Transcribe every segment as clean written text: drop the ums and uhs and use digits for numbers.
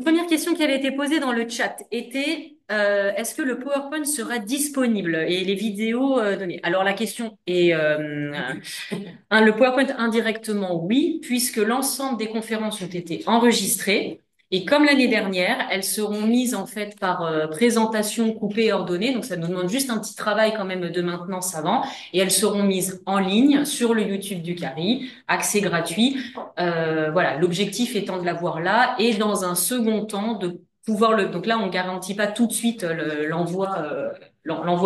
Première question qui avait été posée dans le chat était est-ce que le PowerPoint sera disponible et les vidéos données? Alors la question est le PowerPoint indirectement oui, puisque l'ensemble des conférences ont été enregistrées et comme l'année dernière, elles seront mises en fait par présentation coupée et ordonnée. Donc ça nous demande juste un petit travail quand même de maintenance avant et elles seront mises en ligne sur le YouTube du CARI, accès gratuit. Voilà, l'objectif étant de l'avoir là et dans un second temps de pouvoir le. Donc là, on garantit pas tout de suite l'envoi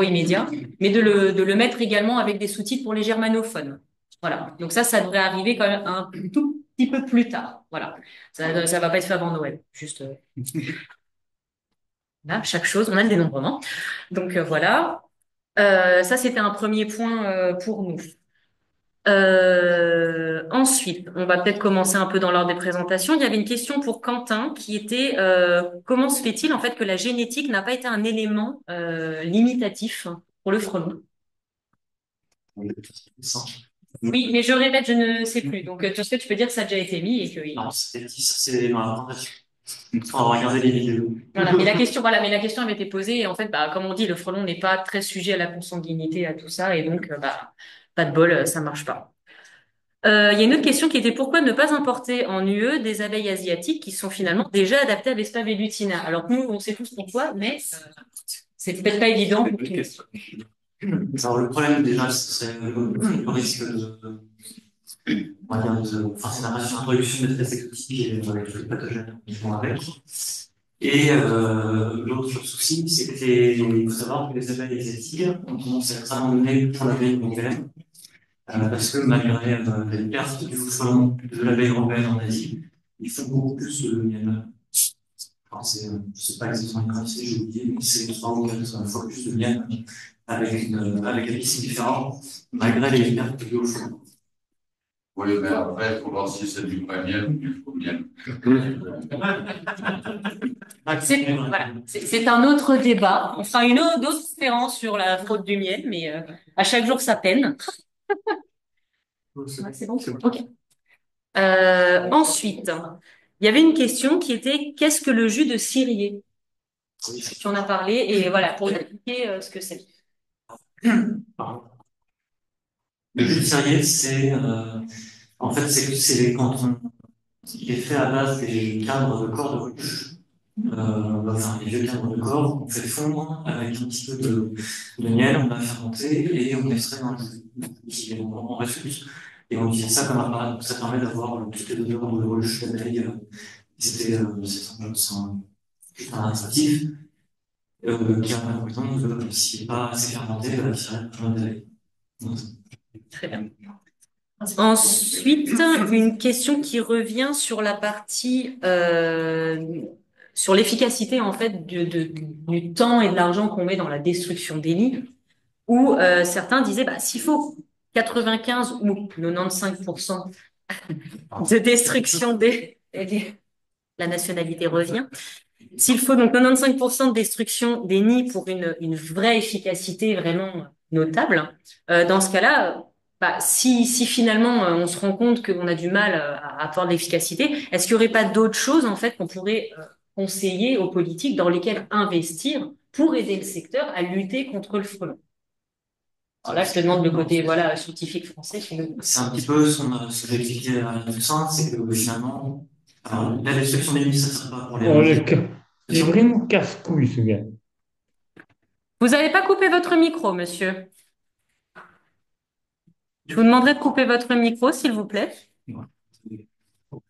immédiat, mais de le mettre également avec des sous-titres pour les germanophones. Voilà. Donc ça devrait arriver quand même un tout petit peu plus tard. Voilà. Ça va pas être fait avant Noël. Juste là, chaque chose, on a le dénombrement. Donc voilà. Ça, c'était un premier point pour nous. Ensuite, on va peut-être commencer un peu dans l'ordre des présentations. Il y avait une question pour Quentin qui était comment se fait-il en fait que la génétique n'a pas été un élément limitatif pour le frelon? Oui, mais je répète, je ne sais plus. Donc, tout ce que tu peux dire que ça a déjà été mis et que Non, c'était dit, ça c'est dans la présentation. Il faudra regarder les vidéos. voilà, mais la question avait été posée et en fait, bah, comme on dit, le frelon n'est pas très sujet à la consanguinité, à tout ça, et donc, bah, pas de bol, ça marche pas. Il y a une autre question qui était pourquoi ne pas importer en UE des abeilles asiatiques qui sont finalement déjà adaptées à Vespa velutina. Alors que nous, on sait tous pourquoi, mais c'est peut-être pas évident pour tout le monde. Alors, le problème, déjà, ce serait le risque on va dire, enfin, c'est la introduction d'espèces exotiques et tous les pathogènes qui vont avec. Et l'autre souci, c'est que il faut savoir que les abeilles asiatiques ont tendance à être abandonnées pour l'abeille européenne, parce que malgré les pertes du frelon de l'abeille européenne en Asie, ils font beaucoup plus de miel. Enfin, je sais pas exactement une quantité, j'ai oublié, mais c'est 3 ou 4 fois plus de miel avec des pistes différentes, malgré les pertes de frelon. Oui, mais après, il faut voir si c'est du vrai miel ou du faux miel. C'est un autre débat. On fera une autre conférence sur la fraude du miel, mais à chaque jour ça peine. Ouais, c'est bon? Ok. Ensuite, il y avait une question qui était qu'est-ce que le jus de cirier? Tu en as parlé et voilà, pour expliquer ce que c'est. Le jus de cérier, en fait, c'est quand il est fait à base des cadres de corps de ruche, enfin, les vieux cadres de corps, on fait fondre avec un petit peu de miel, on va fermenter et on extrait dans le jus, on réfute, et on utilise ça comme appareil, donc ça permet d'avoir toutes les odeurs de ruche, d'abeille, c'est un additif, qui a un raison s'il n'est pas assez fermenté, qui reste plein d'abeilles. Très bien. Ensuite, une question qui revient sur la partie sur l'efficacité en fait du temps et de l'argent qu'on met dans la destruction des nids, où certains disaient bah, s'il faut 95 ou 95% de destruction la nationalité revient. S'il faut donc 95% de destruction des nids pour une vraie efficacité vraiment notable, dans ce cas-là, bah, si finalement on se rend compte qu'on a du mal à avoir de l'efficacité, est-ce qu'il n'y aurait pas d'autres choses en fait qu'on pourrait conseiller aux politiques dans lesquelles investir pour aider le secteur à lutter contre le frelon? Alors là, je te demande le côté voilà scientifique français. C'est un petit peu ce que j'ai expliqué à Toussaint, c'est que finalement, alors, la destruction des nids, ça ne sert pas pour les Oh, rejets. il est vraiment casse-couille, ce gars. Vous n'avez pas coupé votre micro, monsieur. Je vous demanderai de couper votre micro, s'il vous plaît.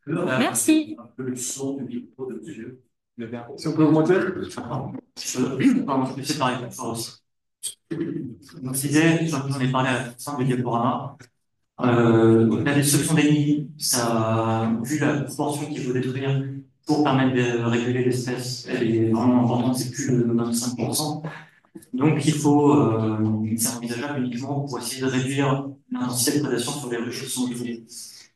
Merci. Un peu le son du micro de Dieu. Si on peut augmenter? Pardon, c'est pareil, aussi. Donc, je disais, j'en ai parlé à Toussaint de diaporama. La destruction des nids, ça, vu la proportion qu'il faut détruire pour permettre de réguler l'espèce, elle est vraiment importante, c'est plus de 95%. Donc il faut, c'est envisageable uniquement pour essayer de réduire l'intensité de prédation sur les ruches qui sont utilisées.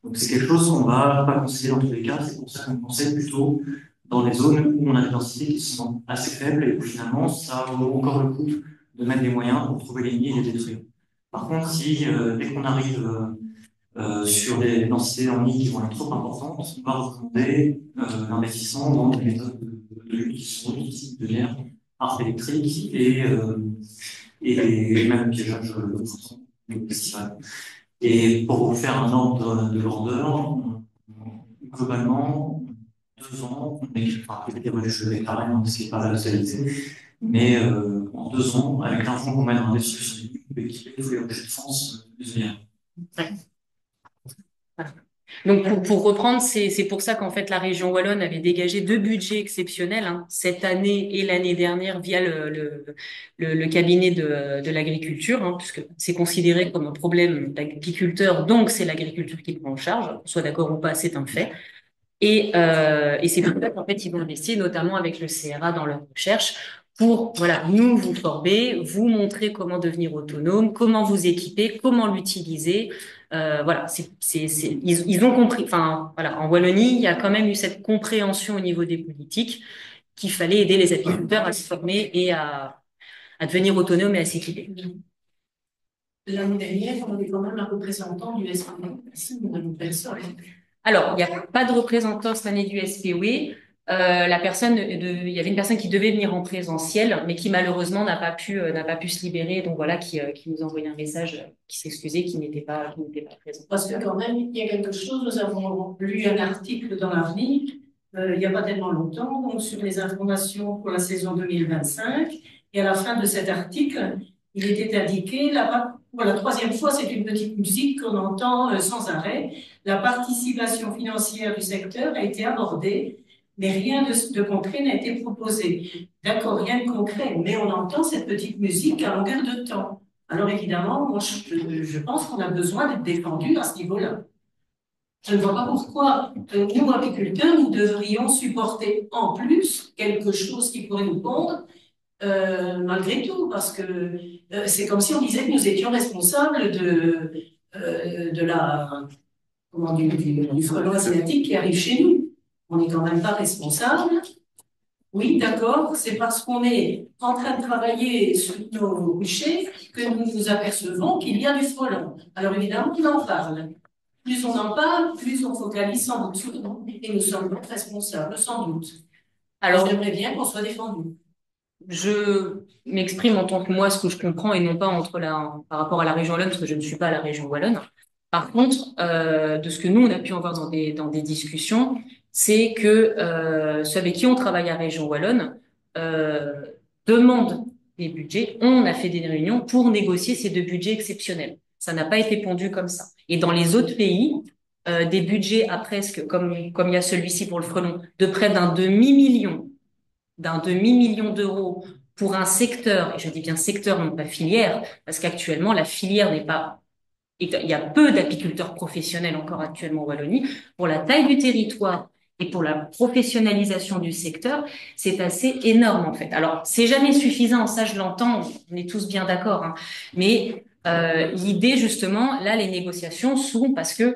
Donc c'est quelque chose qu'on va pas conseiller dans tous les cas, c'est pour ça qu'on conseille plutôt dans les zones où on a des densités qui sont assez faibles et où finalement ça vaut encore le coup de mettre des moyens pour trouver les nids et les détruire. Par contre, si dès qu'on arrive sur les densités en ligne qui vont être trop importantes, on va recommander l'investissement dans des méthodes de lutte qui sont difficiles de l'air, arc électrique et même piégeage de festival. Et pour vous faire un ordre de grandeur, globalement, 2 ans, enfin, il y a des revues carrément, ce qui n'est pas la totalité, mais en 2 ans, avec l'argent qu'on met dans l'investissement et qui fait tous les objets de France, bien. Ouais. Voilà. Donc pour reprendre, c'est pour ça qu'en fait la région wallonne avait dégagé 2 budgets exceptionnels cette année et l'année dernière via le cabinet de l'agriculture, puisque c'est considéré comme un problème d'agriculteur, donc c'est l'agriculture qui prend en charge, qu'on soit d'accord ou pas, c'est un fait. Et c'est pour ça qu'en fait, ils vont investir notamment avec le CRA dans leur recherche pour, voilà, nous vous former, vous montrer comment devenir autonome, comment vous équiper, comment l'utiliser. Voilà, ils ont compris. Enfin, voilà, en Wallonie, il y a quand même eu cette compréhension au niveau des politiques qu'il fallait aider les apiculteurs à se former et à devenir autonomes et à s'équiper. L'année dernière, on avait quand même un représentant du SPW, une personne. Alors, il n'y a pas de représentant cette année du SPW. Il y avait une personne qui devait venir en présentiel, mais qui malheureusement n'a pas pu se libérer. Donc voilà, qui nous a envoyé un message, qui s'excusait, qui n'était pas présent. Parce que quand même, il y a quelque chose. Nous avons lu un article dans l'Avenir, il n'y a pas tellement longtemps, donc sur les informations pour la saison 2025. Et à la fin de cet article, il était indiqué, pour la 3e fois, c'est une petite musique qu'on entend sans arrêt. La participation financière du secteur a été abordée, mais rien de concret n'a été proposé. D'accord, rien de concret, mais on entend cette petite musique à longueur de temps. Alors évidemment, moi, je pense qu'on a besoin d'être défendu à ce niveau-là. Je ne vois pas pourquoi nous, apiculteurs, nous devrions supporter en plus quelque chose qui pourrait nous pondre, malgré tout, parce que c'est comme si on disait que nous étions responsables du frelon asiatique qui arrive chez nous. On n'est quand même pas responsable. Oui, d'accord, c'est parce qu'on est en train de travailler sur nos ruchers que nous nous apercevons qu'il y a du frelon. Alors évidemment, on en parle. Plus on en parle, plus on focalise sans doute sur nous, et nous sommes responsables, sans doute. Alors, j'aimerais bien qu'on soit défendus. Je m'exprime en tant que moi, ce que je comprends, et non pas par rapport à la région wallonne, parce que je ne suis pas à la région wallonne. Par contre, de ce que nous, on a pu en voir dans des discussions, c'est que ceux avec qui on travaille à région wallonne demandent des budgets. On a fait des réunions pour négocier ces 2 budgets exceptionnels. Ça n'a pas été pondu comme ça. Et dans les autres pays, des budgets à presque, comme il y a celui-ci pour le frelon, de près d'un demi-million d'euros pour un secteur, et je dis bien secteur, non pas filière, parce qu'actuellement, la filière n'est pas... Il y a peu d'apiculteurs professionnels encore actuellement en Wallonie. Pour la taille du territoire et pour la professionnalisation du secteur, c'est assez énorme en fait. Alors, c'est jamais suffisant, ça je l'entends, on est tous bien d'accord, mais l'idée justement, là, les négociations sont parce que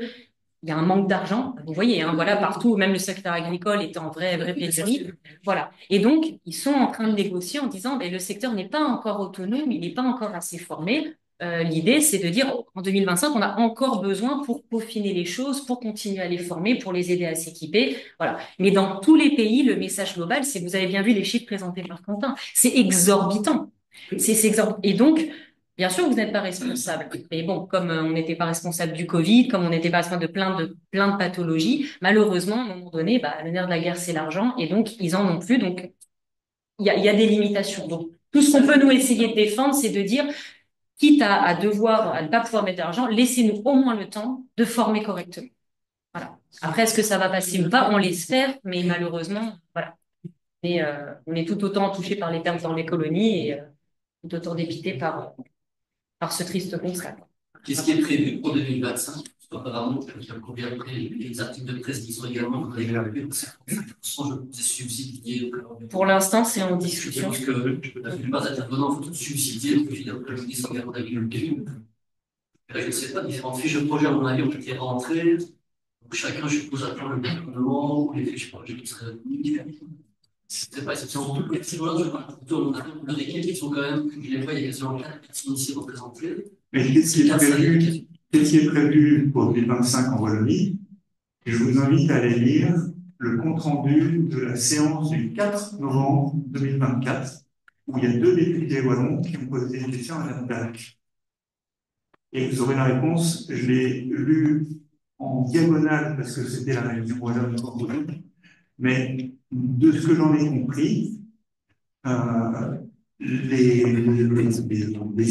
il y a un manque d'argent. Vous voyez, voilà, partout, même le secteur agricole est en vraie pénurie. Voilà. Et donc, ils sont en train de négocier en disant, le secteur n'est pas encore autonome, il n'est pas encore assez formé. L'idée, c'est de dire, en 2025, on a encore besoin pour peaufiner les choses, pour continuer à les former, pour les aider à s'équiper. Voilà. Mais dans tous les pays, le message global, c'est, vous avez bien vu les chiffres présentés par Quentin, c'est exorbitant. C'est exorbitant. Et donc, bien sûr, vous n'êtes pas responsable. Mais bon, comme on n'était pas responsable du Covid, comme on n'était pas responsable de plein de pathologies, malheureusement, à un moment donné, le nerf de la guerre, c'est l'argent, et donc ils en ont plus. Donc, il y a des limitations. Donc, tout ce qu'on peut nous essayer de défendre, c'est de dire, quitte à ne pas pouvoir mettre d'argent, laissez-nous au moins le temps de former correctement. Voilà. Après, est-ce que ça va passer ou pas? On l'espère, mais malheureusement, voilà. Mais on est tout autant touché par les pertes dans les colonies et tout autant dépité par ce triste constat. Qu'est-ce qui est prévu pour 2025? Apparemment, il y a combien de les articles de presse qui sont également dans les subsidiés. Pour l'instant, c'est en discussion. Parce que la plupart des intervenants faut tout subsidier, donc évidemment, le ministre de l'Agriculture. Je ne sais pas, différentes fiches de projet, à mon avis, ont été rentrées. Donc, chacun, je suppose, attend le gouvernement ou les fiches de projet qui seraient différentes. C'est pas exceptionnellement tout petit, on a des qui sont quand même, je les vois, il y a quasiment 4 personnes ici représentées. Mais qu'est-ce qui est prévu? qu'est-ce qui est prévu pour 2025 en Wallonie. Et je vous invite à aller lire le compte-rendu de la séance du 4 novembre 2024, où il y a 2 députés wallons qui ont posé des questions à Madame Perec. Et vous aurez la réponse. Je l'ai lu en diagonale parce que c'était la réunion wallonne aujourd'hui. Mais de ce que j'en ai compris, les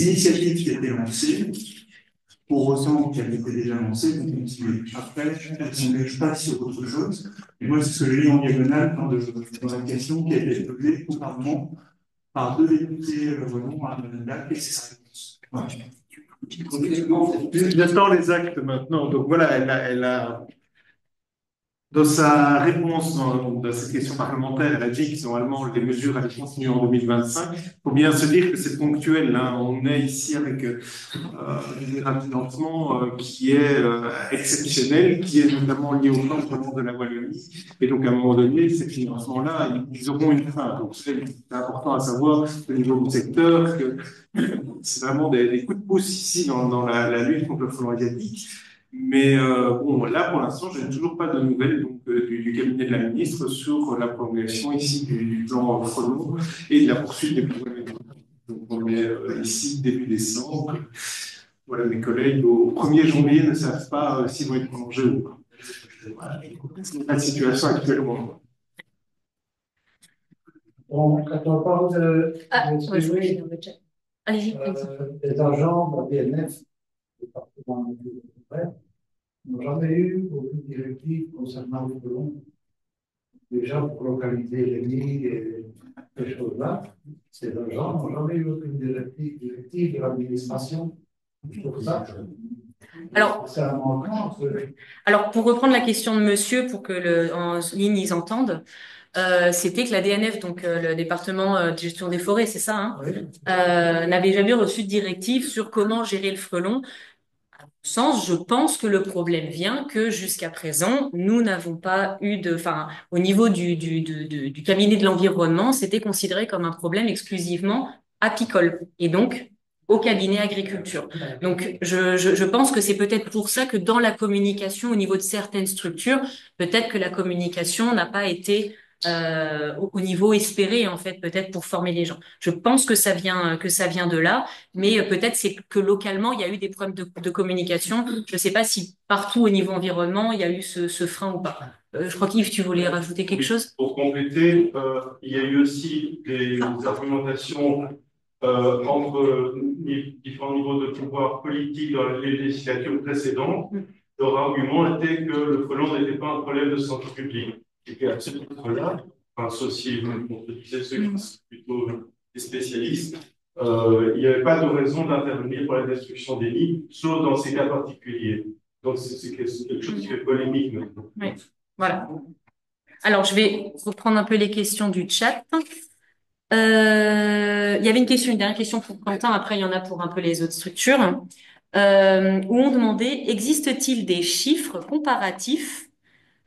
initiatives qui étaient lancées, pour autant qu'elles étaient déjà lancées, vont continuer. Après, elles ne s'engagent pas sur autre chose. Et moi, c'est ce que j'ai lu en diagonale dans la question qui a été posée au Parlement par 2 députés wallons à Madame Dac, et c'est sa réponse. Voilà. J'attends les actes maintenant. Donc voilà, elle a dans sa réponse dans cette question parlementaire, elle a dit que normalement les mesures allaient continuer en 2025. Il faut bien se dire que c'est ponctuel. Hein. On est ici avec un financement qui est exceptionnel, qui est notamment lié au plan de la Wallonie. Et donc à un moment donné, ces financements-là, ils auront une fin. Donc c'est important à savoir au niveau du secteur que c'est vraiment des coups de pouce ici dans la lutte contre le frelon asiatique. Mais bon, là, pour l'instant, je n'ai toujours pas de nouvelles donc, du cabinet de la ministre sur la prolongation ici du plan frelon et de la poursuite des projets. Donc, on est ici début décembre. Voilà, mes collègues au 1er janvier ne savent pas s'ils vont être prolongés ou pas. Voilà, c'est la situation actuellement. Bon, quand on parle des agents de la BNF, département de l'Outre-mer, n'ont jamais eu aucune directive concernant le frelon. Déjà, pour localiser les nids et ces choses-là, ces agents n'ont jamais eu aucune directive de l'administration pour ça. Alors, pour reprendre la question de monsieur, pour que en ligne ils entendent, c'était que la DNF, donc le département de gestion des forêts, c'est ça, hein, Oui. n'avait jamais reçu de directive sur comment gérer le frelon. Sens, je pense que le problème vient que jusqu'à présent, nous n'avons pas eu au niveau du cabinet de l'environnement, c'était considéré comme un problème exclusivement apicole et donc au cabinet agriculture. Donc, je pense que c'est peut-être pour ça que dans la communication, au niveau de certaines structures, peut-être que la communication n'a pas été au niveau espéré, en fait, peut-être pour former les gens. Je pense que ça vient de là, mais peut-être c'est que localement, il y a eu des problèmes de communication. Je ne sais pas si partout au niveau environnement, il y a eu ce frein ou pas. Je crois qu'Yves, tu voulais rajouter quelque chose? Pour compléter, il y a eu aussi des argumentations entre différents niveaux de pouvoir politique dans les législatures précédentes. Leur argument était que le frelon n'était pas un problème de santé publique. Et puis à ce titre-là, enfin, sauf si on disait ceux qui sont plutôt des spécialistes, il n'y avait pas de raison d'intervenir pour la destruction des nids, sauf dans ces cas particuliers. Donc c'est quelque chose qui fait polémique maintenant. Oui, voilà. Alors, je vais reprendre un peu les questions du chat. Il y avait une dernière question pour Quentin, après il y en a pour un peu les autres structures, où on demandait, existe-t-il des chiffres comparatifs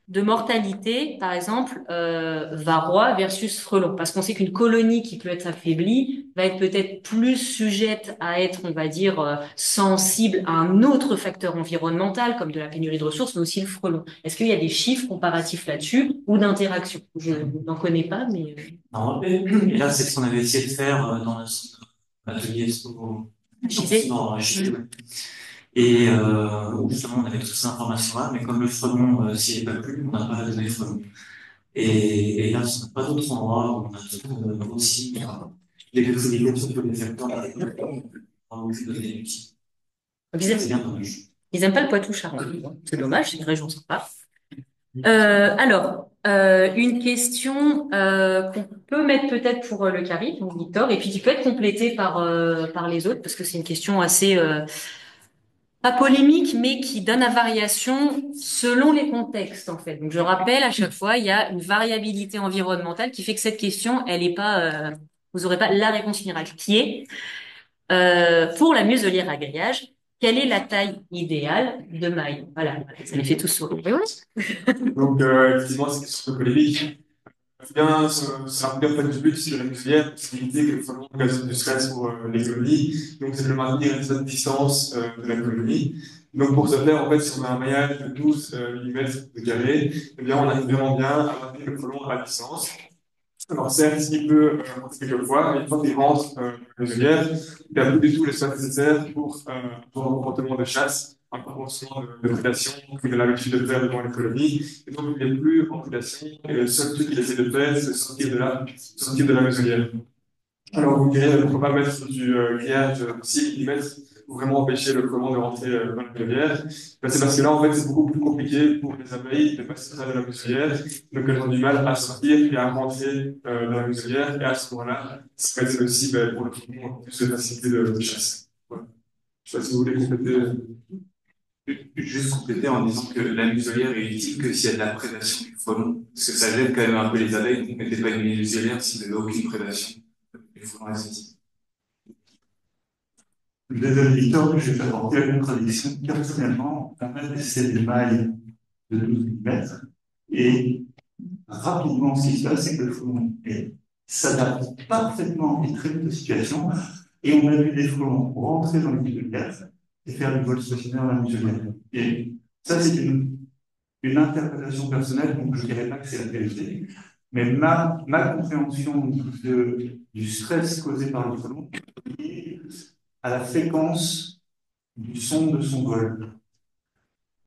de mortalité, par exemple, varroa versus frelon? Parce qu'on sait qu'une colonie qui peut être affaiblie va être peut-être plus sujette à être, on va dire, sensible à un autre facteur environnemental, comme de la pénurie de ressources, mais aussi le frelon. Est-ce qu'il y a des chiffres comparatifs là-dessus ou d'interaction? Je n'en connais pas, mais... Non, et là, c'est ce qu'on avait essayé de faire dans notre atelier dans Chine. Et justement, on avait toutes ces informations-là, mais comme le frelon s'y est pas plu, on n'a pas donné le frelon. Et là, ce n'est pas d'autres endroits où on a aussi des possibilités sur les facteurs où je donne des outils. C'est bien dommage. Ils n'aiment pas le Poitou-Charentes. C'est dommage, c'est une région sympa. Alors, une question qu'on peut mettre peut-être pour le Cari, donc Victor, et puis qui peut être complétée par les autres, parce que c'est une question assez... pas polémique, mais qui donne à variation selon les contextes, en fait. Donc, je rappelle, à chaque fois, il y a une variabilité environnementale qui fait que cette question, elle est pas, vous n'aurez pas la réponse miracle, qui est, pour la muselière à grillage, quelle est la taille idéale de maille? Voilà, ça les fait tous sourire. Donc, effectivement, c'est une question de polémique. Bien, c'est un peu de but sur la muselière, parce qu'il dit que le frelon occasionne du stress pour les colonies, donc c'est de maintenir une certaine distance de la colonie. Donc, pour ce faire, en fait, si on a un maillage de 12 mm de carré, eh bien, on arrive vraiment bien à maintenir le frelon à distance. Alors, certes, il peut rentrer quelquefois, mais une fois qu'il rentre dans la muselière, il n'a plus du tout l'espace nécessaire pour un comportement de chasse, un comportement de prédation qu'il a l'habitude de faire devant les colonies. Et donc, il n'est plus en prédation, et le seul truc qu'il essaie de faire, c'est sortir de la muselière. Alors, vous direz, pourquoi pas mettre du grillage de 6 mm pour vraiment empêcher le frelon de rentrer dans la muselière? Ben, c'est parce que là, en fait, c'est beaucoup plus compliqué pour les abeilles de passer à la muselière, donc elles ont du mal à sortir et à rentrer dans la muselière, et à ce moment-là, ça va être aussi ben, pour le frelon plus de facilité de chasse. Voilà. Je ne sais pas si vous voulez compléter. Juste compléter en disant que la muselière est utile que s'il y a de la prédation du frelon, parce que ça gêne quand même un peu les abeilles, donc mettez pas une muselière si vous n'avez aucune prédation. Les frelons asiatiques. Désolé Victor, je vais apporter la contradiction. Personnellement, on a testé des mailles de 12 mm et rapidement, ce qui se passe, c'est que le frelon s'adapte parfaitement à une très vite situation et on a vu des frelons rentrer dans le muselière et faire du vol stationnaire dans la muselière. Et ça, c'est une interprétation personnelle, donc je ne dirais pas que c'est la vérité, mais ma compréhension du stress causé par le frelon est à la fréquence du son de son vol.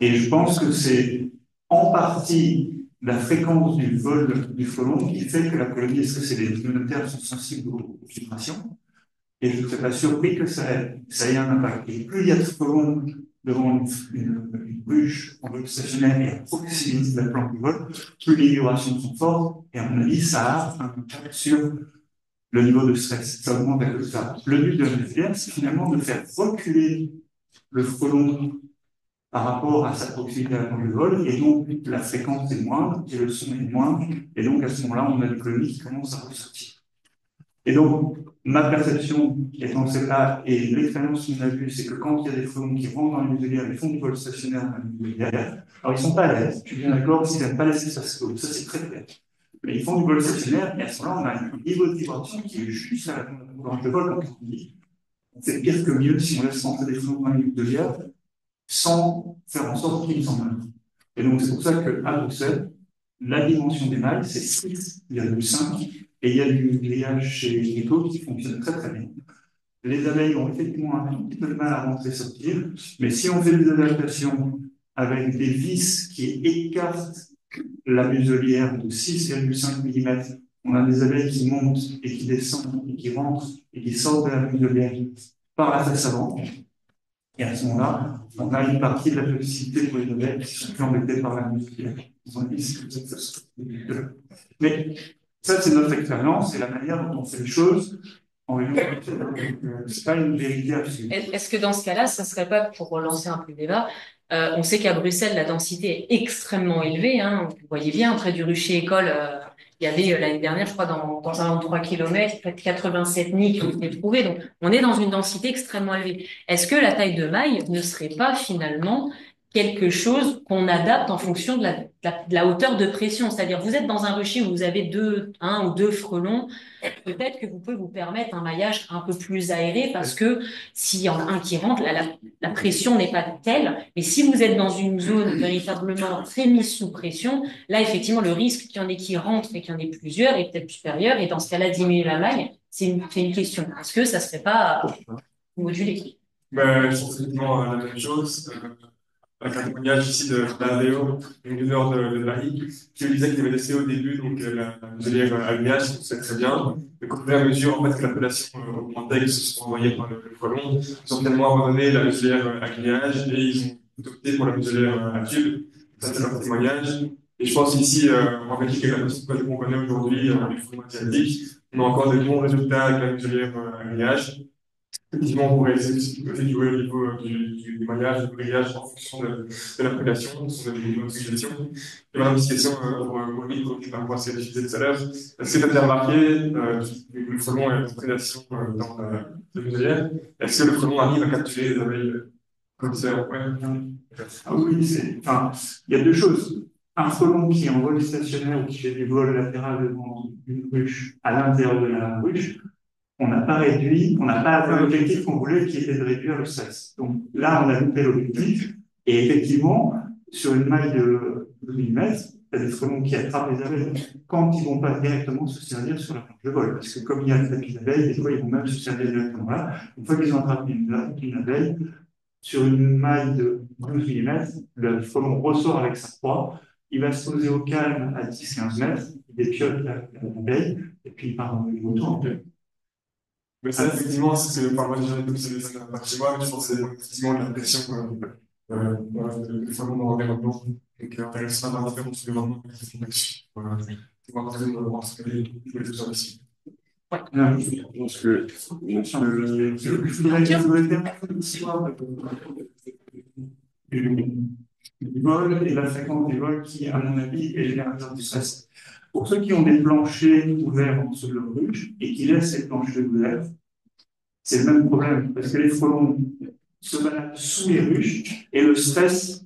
Et je pense que c'est en partie la fréquence du vol du frelon qui fait que la colonie, est-ce que c'est les communautaires sont sensibles aux vibrations, et je ne serais pas surpris que ça ait un impact. Et plus il y a de frelons devant une ruche en vol stationnaire et à proximité de la plante du vol, plus les vibrations sont fortes, et à mon avis, ça a un impact sur le niveau de stress. Ça augmente à cause de ça. Le but de la muselière, c'est finalement de faire reculer le frelon par rapport à sa proximité à la plante du vol, et donc la fréquence est moindre, et le son est moindre, et donc à ce moment-là, on a des colonies qui commencent à ressortir. Et donc, ma perception étant celle-là, et l'expérience qu'on a vue, c'est que quand il y a des frelons qui rentrent dans la muselière, ils font du vol stationnaire dans la muselière, alors ils ne sont pas à l'aise, je suis bien d'accord, s'ils n'aiment pas laisser ça se ça c'est très clair. Mais ils font du vol stationnaire, et à ce moment-là, on a un niveau de vibration qui est juste à la plante de vol, comme on dit. C'est pire que mieux si on laisse rentrer des frelons dans la muselière, sans faire en sorte qu'ils s'en meurent. Et donc, c'est pour ça qu'à Bruxelles, la dimension des mâles, c'est 6,5, et il y a du grillage chez Nico qui fonctionne très très bien. Les abeilles ont effectivement un petit peu de mal à rentrer et sortir, mais si on fait des adaptations avec des vis qui écartent la muselière de 6,5 mm, on a des abeilles qui montent et qui descendent et qui rentrent et qui sortent de la muselière par la face avant. Et à ce moment-là, on a une partie de la toxicité pour les abeilles qui sont plus embêtées par la muselière. Mais ça, c'est notre expérience et la manière dont on fait les choses. C'est pas une vérité absolue. Est-ce que dans ce cas-là, ça serait pas, pour relancer un peu le débat, on sait qu'à Bruxelles, la densité est extrêmement élevée, hein, vous voyez bien, près du rucher école, il y avait l'année dernière, je crois, dans un 3 km, près de 87 nids qui ont été trouvés. Donc, on est dans une densité extrêmement élevée. Est-ce que la taille de maille ne serait pas finalement quelque chose qu'on adapte en fonction de la hauteur de pression? C'est-à-dire, vous êtes dans un rucher où vous avez un ou deux frelons, peut-être que vous pouvez vous permettre un maillage un peu plus aéré parce que s'il y en a un qui rentre, la pression n'est pas telle. Mais si vous êtes dans une zone véritablement très mise sous pression, là, effectivement, le risque qu'il y en ait qui rentrent et qu'il y en ait plusieurs est peut-être supérieur. Et dans ce cas-là, diminuer la maille, c'est une question. Est-ce que ça serait pas modulé? Ben, je pense effectivement la même chose. Avec un témoignage ici de Léo, du nord de Paris, qui me disait qu'il avait laissé au début donc, la muselière à grillage, c'est très bien. Mais qu'au fur et à mesure en fait, que l'appellation augmentait, qu'ils se sont envoyés par le frelon, ils ont tellement abandonné la muselière à grillage et ils ont opté pour la muselière à tube. Ça, c'est leur témoignage. Et je pense qu'ici, en Belgique, avec la façon qu'on connaît aujourd'hui, les frelons asiatiques, on a encore des bons résultats avec la muselière à grillage. Effectivement, on pourrait essayer de jouer au niveau du maillage, du grillage en fonction de la prédation, de l'utilisation. Et maintenant, une petite question pour Maurice, par rapport à ce que j'ai dit tout à l'heure. Est-ce que tu as remarqué que le frelon est en prédation dans la muselière? Est-ce que le frelon arrive à capturer les abeilles comme ça? Ouais. Ah oui, enfin, il y a deux choses. Un frelon qui est en vol stationnaire ou qui fait du vol latéral devant une ruche à l'intérieur de la ruche, on n'a pas atteint l'objectif qu'on voulait, qui était de réduire le stress. Donc là, on a loupé l'objectif. Et effectivement, sur une maille de 12 mm, tu as des frelons qui attrapent les abeilles quand ils vont pas directement se servir sur la planche de vol. Parce que comme il y a le tapis d'abeilles, des fois, ils vont même se servir directement là. Une fois qu'ils ont attrapé une abeille, sur une maille de 12 mm, le frelon ressort avec sa proie, il va se poser au calme à 10-15 mètres, il dépiote l'abeille, et puis il part dans le retour. Mais ça, effectivement, c'est, enfin, moi, j'ai jamais observé ça par chez moi, mais je pense que c'est effectivement l'impression, voilà, des fois, dans l'environnement, et qu'intéressant d'avoir fait mon environnement, c'est là-dessus. Voilà. C'est voir que on va se mêler, je voulais tout ça aussi. Non, je pense que je voudrais faire une histoire du vol et la fréquence du vol qui, à mon avis, est générateur du stress. Pour ceux qui ont des planchers ouverts en dessous de leur ruche et qui laissent ces planchers ouverts, c'est le même problème parce que les frelons se baladent sous les ruches et le stress,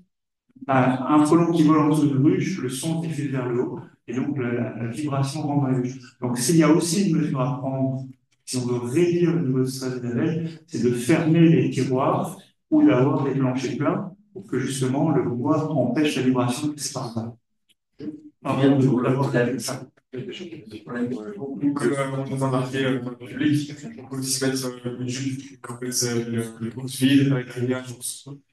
un frelon qui vole en dessous d'une ruche, le son diffuse vers le haut et donc la vibration rentre dans les ruches. Donc s'il y a aussi une mesure à prendre, si on veut réduire le niveau de stress des abeilles, c'est de fermer les tiroirs ou d'avoir des planchers pleins pour que justement le bois empêche la vibration de passer par là. Donc, dans un marqué public, on peut aussi mettre une jupe qu'on appelle le box vide avec un lien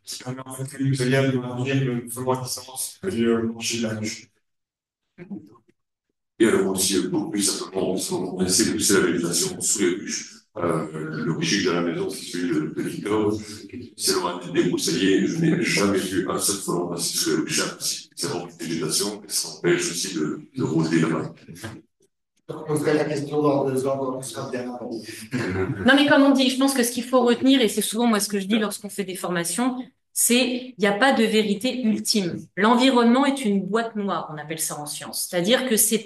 qui permet en fait que les muselières de maintenir le frelon à distance du plancher de la ruche. Et alors aussi, beaucoup plus simplement, on essaie de pousser la végétation sous les ruches. Le rucher de la maison, c'est celui de Victor. C'est loin des broussailliers. Je n'ai jamais vu un seul frelon passer sous les ruches. C'est rempli de végétation et ça empêche aussi de rôder là-bas. On ferait la question dans 2 ans, on sera bien. Non, mais comme on dit, je pense que ce qu'il faut retenir, et c'est souvent moi ce que je dis lorsqu'on fait des formations, c'est il n'y a pas de vérité ultime. L'environnement est une boîte noire, on appelle ça en science. C'est-à-dire que c'est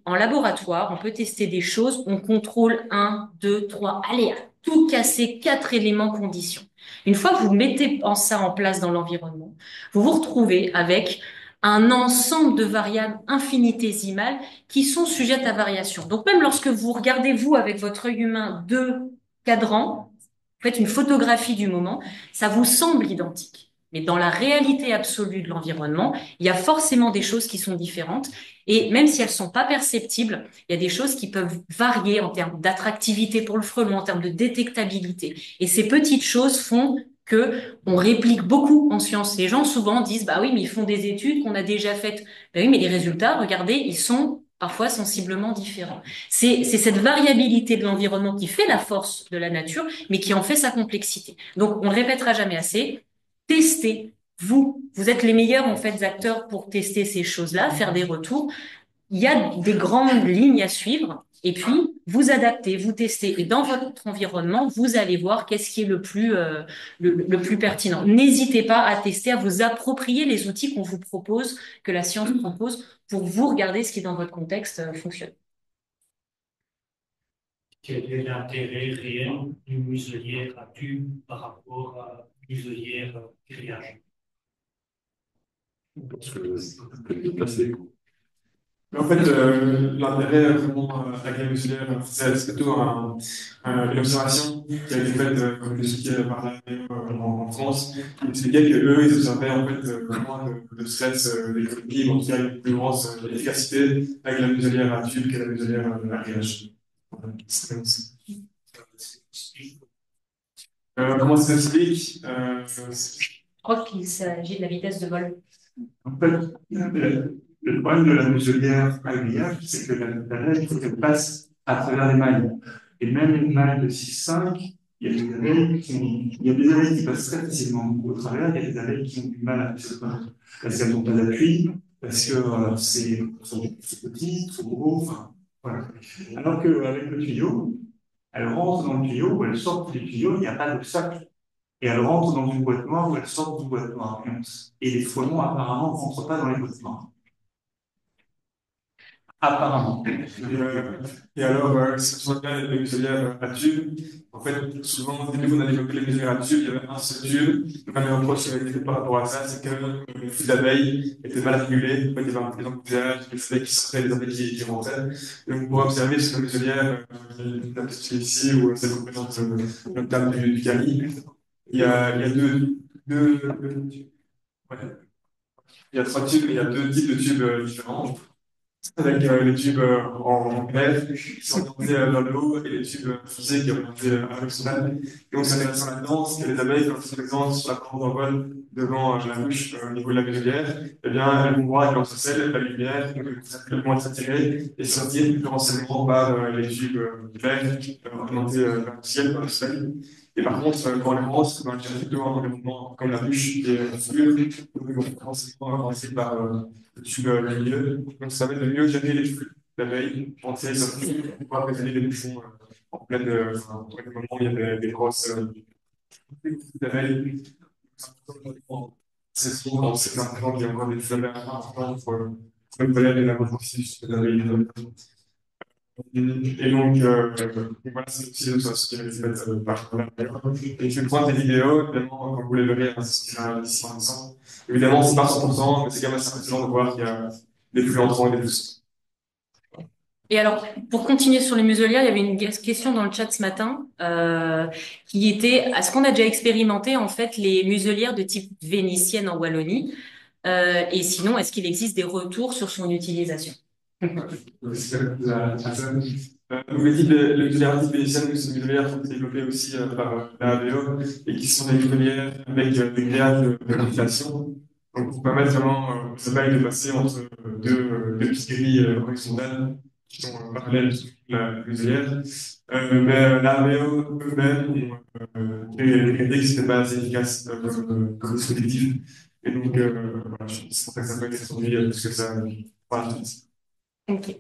en laboratoire, on peut tester des choses, on contrôle 1, 2, 3, allez, à tout casser, 4 éléments conditions. Une fois que vous mettez ça en place dans l'environnement, vous vous retrouvez avec un ensemble de variables infinitésimales qui sont sujettes à variation. Donc même lorsque vous regardez, vous, avec votre œil humain, 2 cadrans, vous faites une photographie du moment, ça vous semble identique. Mais dans la réalité absolue de l'environnement, il y a forcément des choses qui sont différentes. Et même si elles sont pas perceptibles, il y a des choses qui peuvent varier en termes d'attractivité pour le frelon, en termes de détectabilité. Et ces petites choses font que on réplique beaucoup en sciences. Les gens souvent disent, bah oui, mais ils font des études qu'on a déjà faites. Bah oui, mais les résultats, regardez, ils sont parfois sensiblement différents. C'est cette variabilité de l'environnement qui fait la force de la nature, mais qui en fait sa complexité. Donc, on ne le répétera jamais assez. Testez. Vous êtes les meilleurs, en fait, acteurs pour tester ces choses-là, faire des retours. Il y a des grandes lignes à suivre. Et puis, vous adaptez, vous testez. Et dans votre environnement, vous allez voir qu'est-ce qui est le plus pertinent. N'hésitez pas à tester, à vous approprier les outils qu'on vous propose, que la science propose, pour vous regarder ce qui, dans votre contexte, fonctionne. Quel est l'intérêt réel d'une muselière à tube par rapport à une muselière grillage? Parce que c'est déplacé. Mais en fait, l'intérêt vraiment avec la muselière, c'est plutôt une observation qui a été faite, comme je l'expliquais par là en France, qui expliquait qu'eux, ils observaient en fait moins de stress des colibris, en tout cas une plus grande efficacité avec la muselière à tube que la muselière à grillage. Voilà, c'est comme ça. Comment ça s'explique Je crois qu'il s'agit de la vitesse de vol. En fait, le problème de la muselière à grillage, c'est que la neige, il faut qu'elle passe à travers les mailles. Et même une maille de 6-5, il y a des abeilles qui passent très facilement au travers, il y a des abeilles qui ont du mal à se faire parce qu'elles n'ont pas d'appui, parce que c'est petit, trop gros, enfin, voilà. Alors qu'avec le tuyau, elle rentre dans le tuyau ou elle sort du tuyau, il n'y a pas d'obstacle. Et elle rentre dans une boîte noire ou elle sort d'une boîte noire. Et les frelons, apparemment, ne rentrent pas dans les boîtes noires. Apparemment. Et alors, si on regarde les muselières à tube, en fait, souvent, au début, on a développé les muselières à tube, il y avait un seul tube. Donc, un des reproches qui avait été fait par rapport à ça, c'est que le flux d'abeilles était mal régulé. En fait, il y avait un peu d'embouteillage, des abeilles qui sortaient, des abeilles qui rentraient. Donc, on pourra observer sur la muselière, la petite ici, ou celle qu'on présente notre table du Cali, il y a deux ouais. Il y a 3 tubes, il y a 2 types de tubes différents, avec les tubes en grève qui sont orientés vers le haut et les tubes fusées qui sont orientés avec son âme. Et donc, c'est intéressant là-dedans, c'est que les abeilles, quand elles sont présentes sur la commande d'envol devant la ruche au niveau de la muselière, eh bien, elles vont voir grâce au sel, la lumière, donc elles vont être attirées et sortir préférentiellement par les tubes verts orientés vers le ciel, par le soleil. Et par contre, quand elles rentrent dans plutôt un environnement comme la ruche qui est obscure, donc elles vont préférentiellement avancer par le tube milieu. Donc, ça permet de mieux gérer les flux d'abeilles, penser sortir, pour pouvoir raisonner les bouchons en pleine, enfin, au moment où il y a des grosses d'abeilles. C'est souvent dans ces instants qu'il y a encore des abeilles importantes pour une valeur de la processus d'abeilles. Et donc, voilà, c'est aussi ce qui est fait par là. Et je prends des vidéos, évidemment, comme vous les verrez, d'ici 100%. Évidemment, c'est pas 100%, mais c'est quand même assez impressionnant de voir qu'il y a des flux entrants et des flux sortants. Et alors, pour continuer sur les muselières, il y avait une question dans le chat ce matin qui était, est-ce qu'on a déjà expérimenté en fait les muselières de type vénitienne en Wallonie et sinon, est-ce qu'il existe des retours sur son utilisation? Donc, les types de muselières type vénitienne, c'est des muselières qui ont été développées aussi par la AVO et qui sont des muselières avec des grillages de ventilation. Donc, pour permettre vraiment aux abeilles de passer entre deux petites grilles horizontales qui sont parallèles sur la muselière. Mais la AVO eux-mêmes ont décrété que c'était pas assez efficace comme dispositif. Et donc, voilà, c'est pour ça que ça peut être introduit parce que ça. Voilà. Ok.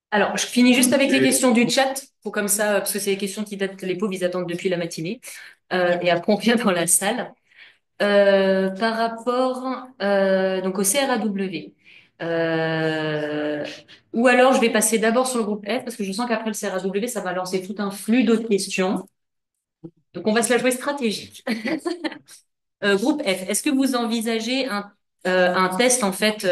Alors, je finis juste avec les questions du chat, pour comme ça, parce que c'est des questions qui datent, les pauvres, ils attendent depuis la matinée. Et après, on vient dans la salle. Par rapport donc au CRAW. Ou alors, je vais passer d'abord sur le groupe F, parce que je sens qu'après le CRAW, ça va lancer tout un flux d'autres questions. Donc, on va se la jouer stratégique. Groupe F, est-ce que vous envisagez un test en fait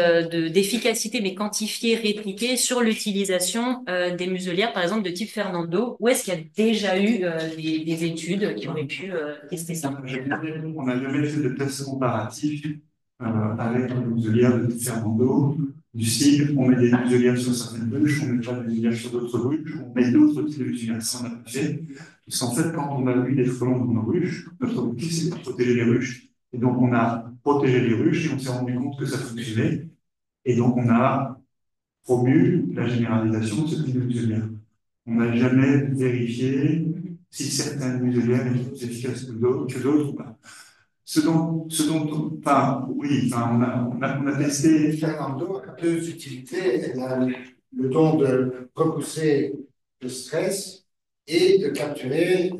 d'efficacité mais quantifié, répliqué sur l'utilisation des muselières par exemple de type Fernando? Ou est-ce qu'il y a déjà eu des études qui auraient pu tester ça? On n'a jamais fait de test comparatif avec les muselières de type Fernando, du style on met des muselières sur certaines ruches, on met pas des muselières sur d'autres ruches, on met d'autres types de muselières. Ça, on n'a pas fait. Parce qu'en fait, quand on a vu des frelons dans nos ruches, notre objectif, c'est de protéger les ruches. Et donc, on a protégé les ruches et on s'est rendu compte que ça fonctionnait. Et donc, on a promu la généralisation de ce type de muselière. On n'a jamais vérifié si certaines muselières étaient plus efficaces que d'autres ou pas. Enfin, oui, enfin, on a testé. Fernando a deux utilités. Elle a le don de repousser le stress et de capturer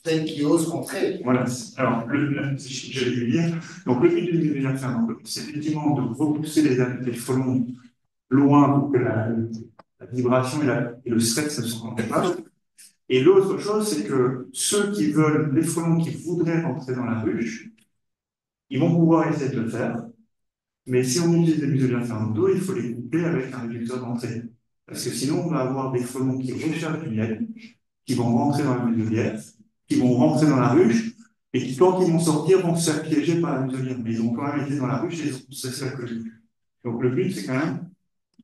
celles qui osent rentrer. Voilà. Alors, j'allais lui dire. Donc, le but du muselière Fernando, c'est effectivement de repousser les frelons loin pour que la vibration et le stress ne se rencontrent pas. Et l'autre chose, c'est que ceux qui veulent, les frelons qui voudraient rentrer dans la ruche, ils vont pouvoir essayer de le faire. Mais si on utilise des muselières Fernando, il faut les couper avec un réducteur d'entrée. Parce que sinon, on va avoir des frelons qui recherchent du miel, qui vont rentrer dans la muselière, qui vont rentrer dans la ruche, et qui, quand ils vont sortir, vont se faire piéger par la muselière. Mais ils ont quand même été dans la ruche et ils ont cessé la coller. Donc le but, c'est quand même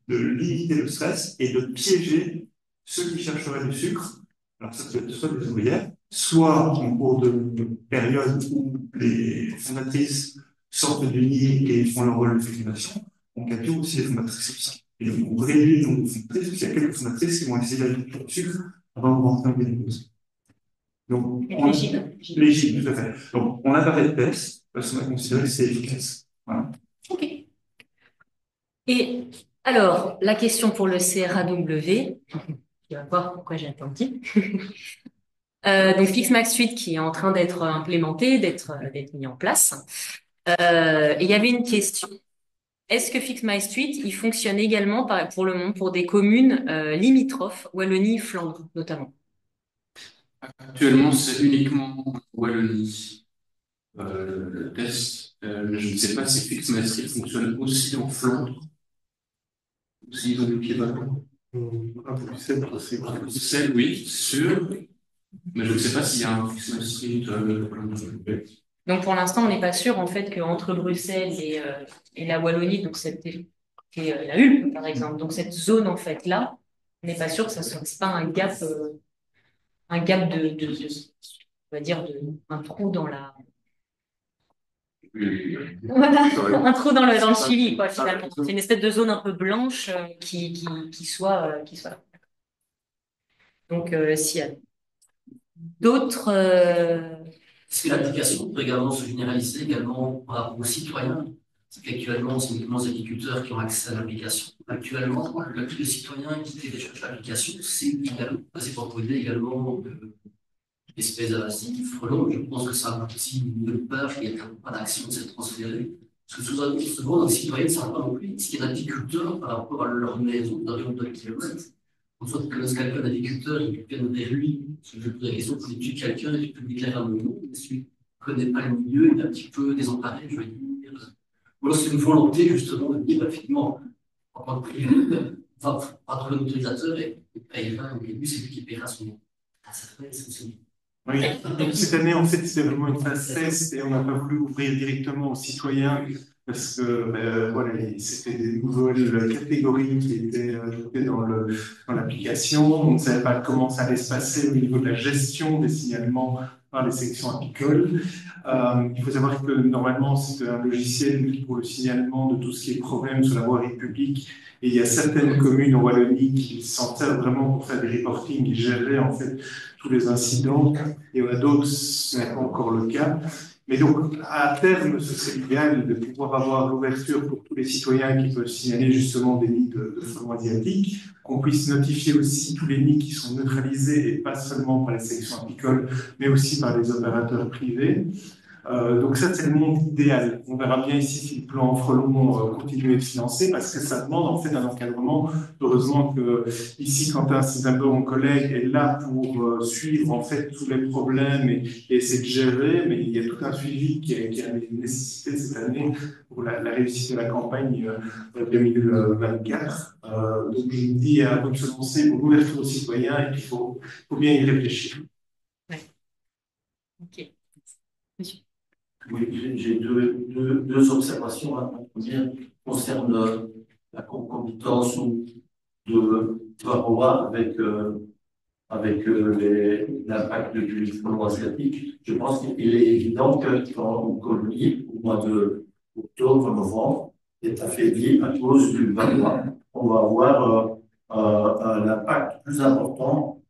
de limiter le stress et de piéger ceux qui chercheraient du sucre. Alors, ça peut être soit des ouvrières, soit en cours de période où les fondatrices sortent du nid et font leur rôle de fécondation, on capture aussi les fondatrices aussi. Et donc, on réduit le nombre de fondatrices, parce qu'il y a quelques fondatrices qui vont essayer d'aller du sucre avant de rentrer en ménopause. Donc, les gîtes, tout à fait. Donc, on n'a pas fait de test, parce qu'on a considéré que c'est efficace. Voilà. Ok. Et alors, la question pour le CRAW, tu vas voir pourquoi j'ai attendu. Donc FixMax Suite qui est en train d'être implémenté, d'être mis en place. Et il y avait une question. Est-ce que FixMax Suite, il fonctionne également pour le monde, pour des communes limitrophes, Wallonie, Flandre notamment? Actuellement, c'est uniquement Wallonie. Le test, je ne sais pas si FixMax Suite fonctionne aussi en Flandre. Ou s'ils ont des pieds ballons. À Bruxelles, À Bruxelles, oui, sûr. Mais je ne sais pas s'il y a un FixMax Suite. Donc pour l'instant, on n'est pas sûr en fait qu'entre Bruxelles et la Wallonie, donc et, la Hulpe par exemple, donc cette zone en fait là, on n'est pas sûr que ça soit c'est pas un gap on va dire un trou dans la voilà, un trou dans le Chili quoi finalement. C'est une espèce de zone un peu blanche qui soit là. Donc s'il y a d'autres Est-ce que l'application peut également se généraliser également par rapport aux citoyens? C'est qu'actuellement, c'est uniquement les agriculteurs qui ont accès à l'application. Actuellement, le citoyen qui télécharge l'application, c'est proposé également espèces invasives, frelons. Je pense que ça a aussi une peur qu'il n'y ait pas d'action de se transférer. Parce que souvent, les citoyens ne savent pas non plus ce qu'il y a d'agriculteurs par rapport à leur maison dans de kilomètres. En soit que lorsqu'un agriculteur, il vient vers lui, je vais poser la question, tu tues quelqu'un et tu peux déclarer un nom, mais s'il ne connaît pas le milieu, il est un petit peu désemparé, je veux dire. Ou alors c'est une volonté justement de dire, effectivement, en tant que privé, enfin, pas trouver un autorisateur et paye pas, au début, c'est lui qui paiera son. Ah, ça fait, c'est aussi. Oui, donc cette année, en fait, c'était vraiment une phase test et on n'a pas voulu ouvrir directement aux citoyens parce que voilà, c'était des nouvelles catégories qui étaient ajoutées dans l'application. On ne savait pas comment ça allait se passer au niveau de la gestion des signalements par les sections apicoles. Il faut savoir que normalement, c'est un logiciel pour le signalement de tout ce qui est problème sur la voirie publique. Et il y a certaines communes en Wallonie qui s'en servent vraiment pour faire des reportings et gérer en fait tous les incidents. Et on a d'autres, ce n'est pas encore le cas. Mais donc, à terme, ce serait idéal de pouvoir avoir l'ouverture pour tous les citoyens qui peuvent signaler justement des nids de frelons asiatiques, qu'on puisse notifier aussi tous les nids qui sont neutralisés et pas seulement par les sections apicoles, mais aussi par les opérateurs privés. Donc ça, c'est le monde idéal. On verra bien ici si le plan frelon continue à être financé, parce que ça demande en fait un encadrement. Heureusement que ici, Quentin Cizinber, mon collègue, est là pour suivre en fait tous les problèmes et essayer de gérer, mais il y a tout un suivi qui a nécessité cette année pour la réussite de la campagne 2024. Donc je me dis à vous de se lancer pour l'ouverture aux citoyens et qu'il faut bien y réfléchir. Ouais. Ok. Monsieur. Oui, j'ai deux observations. La première concerne la concomitance de Varroa avec l'impact du frelon asiatique. Je pense qu'il est évident qu'en colonie, au mois d'octobre-novembre, est affaibli à cause du Varroa. On va avoir un impact plus important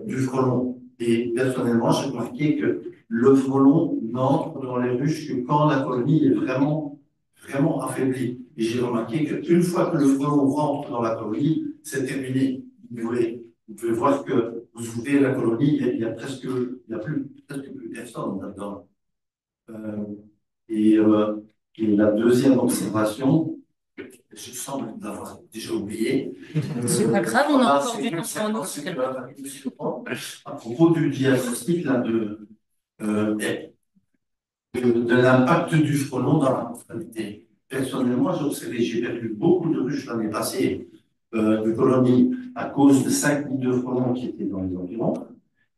du frelon. Et personnellement, j'ai remarqué que le frelon n'entre dans les ruches que quand la colonie est vraiment, vraiment affaiblie. Et j'ai remarqué qu'une fois que le frelon rentre dans la colonie, c'est terminé. Vous pouvez voir que vous ouvrez la colonie, il y a presque plus personne là-dedans. Et la deuxième observation, je semble l'avoir déjà oublié. C'est pas grave, on a encore du temps pour nous. À propos du diagnostic là, de l'impact du frelon dans la mortalité. Personnellement, j'ai perdu beaucoup de ruches l'année passée de colonies à cause de 5 nids de frelons qui étaient dans les environs.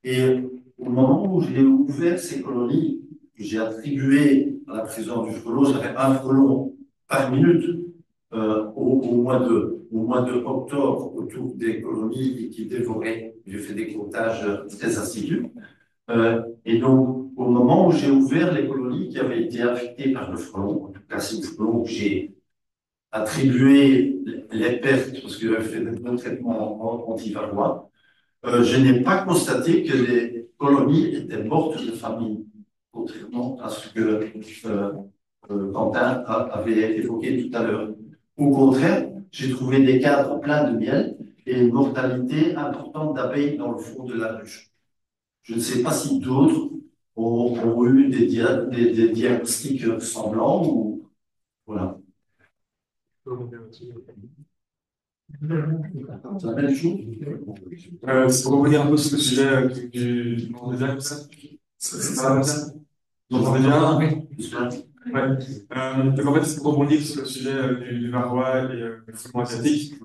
Et au moment où j'ai ouvert ces colonies, j'ai attribué à la présence du frelon, j'avais un frelon par minute au mois de octobre autour des colonies qui dévoraient. J'ai fait des comptages très assidus. Et donc, au moment où j'ai ouvert les colonies qui avaient été affectées par le frelon, en tout cas, c'est le frelon que j'ai attribué les pertes, parce que j'avais fait un traitement anti-varroa, je n'ai pas constaté que les colonies étaient mortes de famine, contrairement à ce que Quentin avait évoqué tout à l'heure. Au contraire, j'ai trouvé des cadres pleins de miel et une mortalité importante d'abeilles dans le fond de la ruche. Je ne sais pas si d'autres ont eu des diagnostics semblants ou voilà. C'est la même chose. C'est pour revenir un peu sur le sujet du monde des comme ça. C'est pas comme ça. Vous entendez bien? Ouais. Donc en fait, c'est pour rebondir sur le sujet du varroa et du frelon asiatique.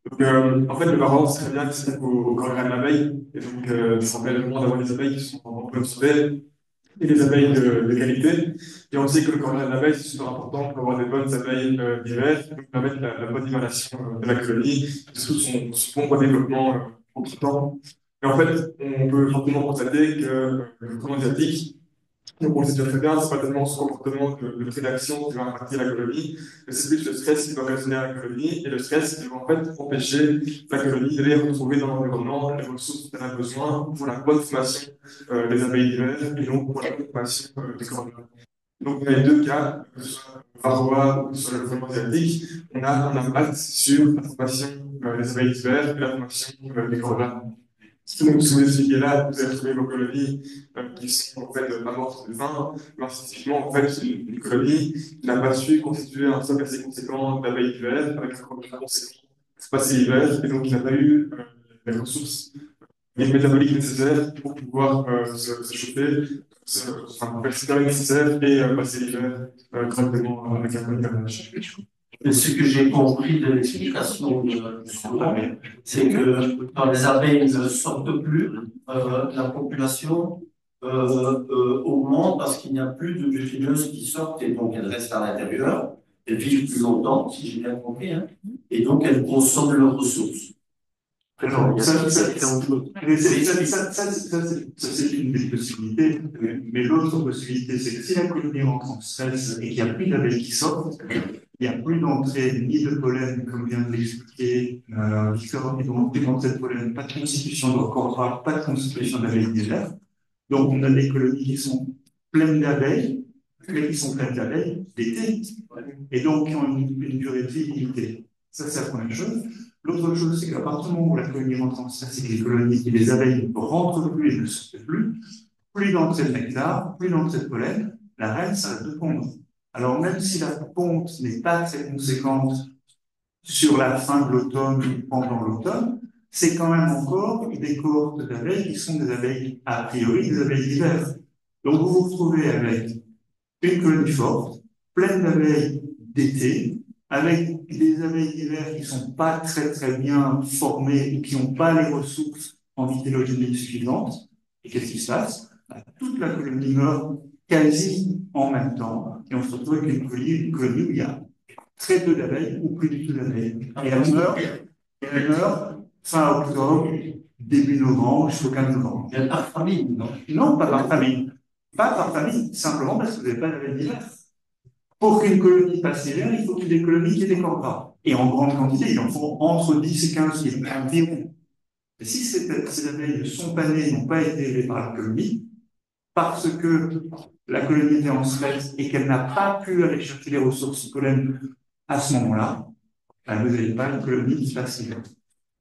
Donc en fait, le varroa, c'est très bien, c'est au corps de l'abeille. Et donc, ça permet le monde d'avoir des abeilles qui sont en bonne santé. et des abeilles de qualité. Et on sait que le corps de l'abeille, c'est super important pour avoir des bonnes abeilles d'hiver, qui permettre la bonne émanation de la colonie, surtout son bon développement entre temps. Et en fait, on peut fortement constater que le frelon asiatique, donc on sait déjà très bien, c'est pas tellement son comportement de prédation qui va impacter la colonie, mais c'est plus le stress qui va résonner à la colonie, et le stress qui va en fait empêcher la colonie d'aller retrouver dans l'environnement les ressources qu'elle a besoin pour la bonne formation des abeilles d'hiver, et donc pour la bonne formation des corps. Donc, dans les deux cas, que ce soit le varroa ou que ce soit le frelon asiatique, on a un impact sur la formation des abeilles d'hiver et la formation des corps. Donc, sous les figuiers là, vous avez trouvé vos colonies qui sont en fait pas mortes de faim, mais typiquement, en fait, une colonie qui n'a pas su constituer un stock assez conséquent d'abeilles d'hiver, avec un problème conséquent passé l'hiver, et donc il n'a pas eu les ressources métaboliques nécessaires pour pouvoir se chauffer, enfin, faire ce qui est nécessaire et passer l'hiver correctement avec un colonie. Et ce que j'ai compris de l'explication de Sylvain, c'est que quand les abeilles ne sortent plus, la population augmente parce qu'il n'y a plus de butineuses qui sortent et donc elles restent à l'intérieur. Elles vivent plus longtemps, si j'ai bien compris, hein, et donc elles consomment leurs ressources. Alors, ça, c'est une des possibilités, mais l'autre possibilité, c'est que si la colonie rentre en stress et qu'il n'y a plus d'abeilles qui sortent, il n'y a plus d'entrée ni de pollen, comme vient de l'expliquer Victor, et donc plus d'entrée de pollen, pas de constitution de corps, pas de constitution d'abeilles d'hiver. Donc, on a des colonies qui sont pleines d'abeilles, mais qui sont pleines d'abeilles d'été, et donc qui ont une durée de vie limitée. Ça, c'est la première chose. L'autre chose, c'est qu'à partir du moment où la colonie rentre en stress et que les colonies et les abeilles ne rentrent plus et ne sortent plus d'entrée de nectar, plus d'entrée de pollen, la reine s'arrête de pondre. Alors même si la ponte n'est pas très conséquente sur la fin de l'automne ou pendant l'automne, c'est quand même encore des cohortes d'abeilles qui sont des abeilles, a priori, des abeilles d'hiver. Donc vous vous retrouvez avec une colonie forte, pleine d'abeilles d'été, avec des abeilles d'hiver qui ne sont pas très très bien formées, qui n'ont pas les ressources en vitellogénie suffisantes. Et qu'est-ce qui se passe? Toute la colonie meurt quasi en même temps. Et on se retrouve avec une colonie où il y a très peu d'abeilles ou plus du tout d'abeilles. Et elle meurt fin octobre, début novembre, jusqu'au 15 novembre. Il y a par famille, non? Non, pas par famille. Pas par famille, simplement parce que vous n'avez pas d'abeilles d'hiver. Pour qu'une colonie passe l'hiver, il faut qu'il y ait des colonies qui aient des corps gras. Et en grande quantité, il en faut entre 10 et 15 000 environ. Et si ces abeilles ne sont pas nées, n'ont pas été élevées par la colonie, parce que la colonie était en stress et qu'elle n'a pas pu aller chercher les ressources pollen à ce moment-là, vous n'avez pas une colonie qui se passe l'hiver.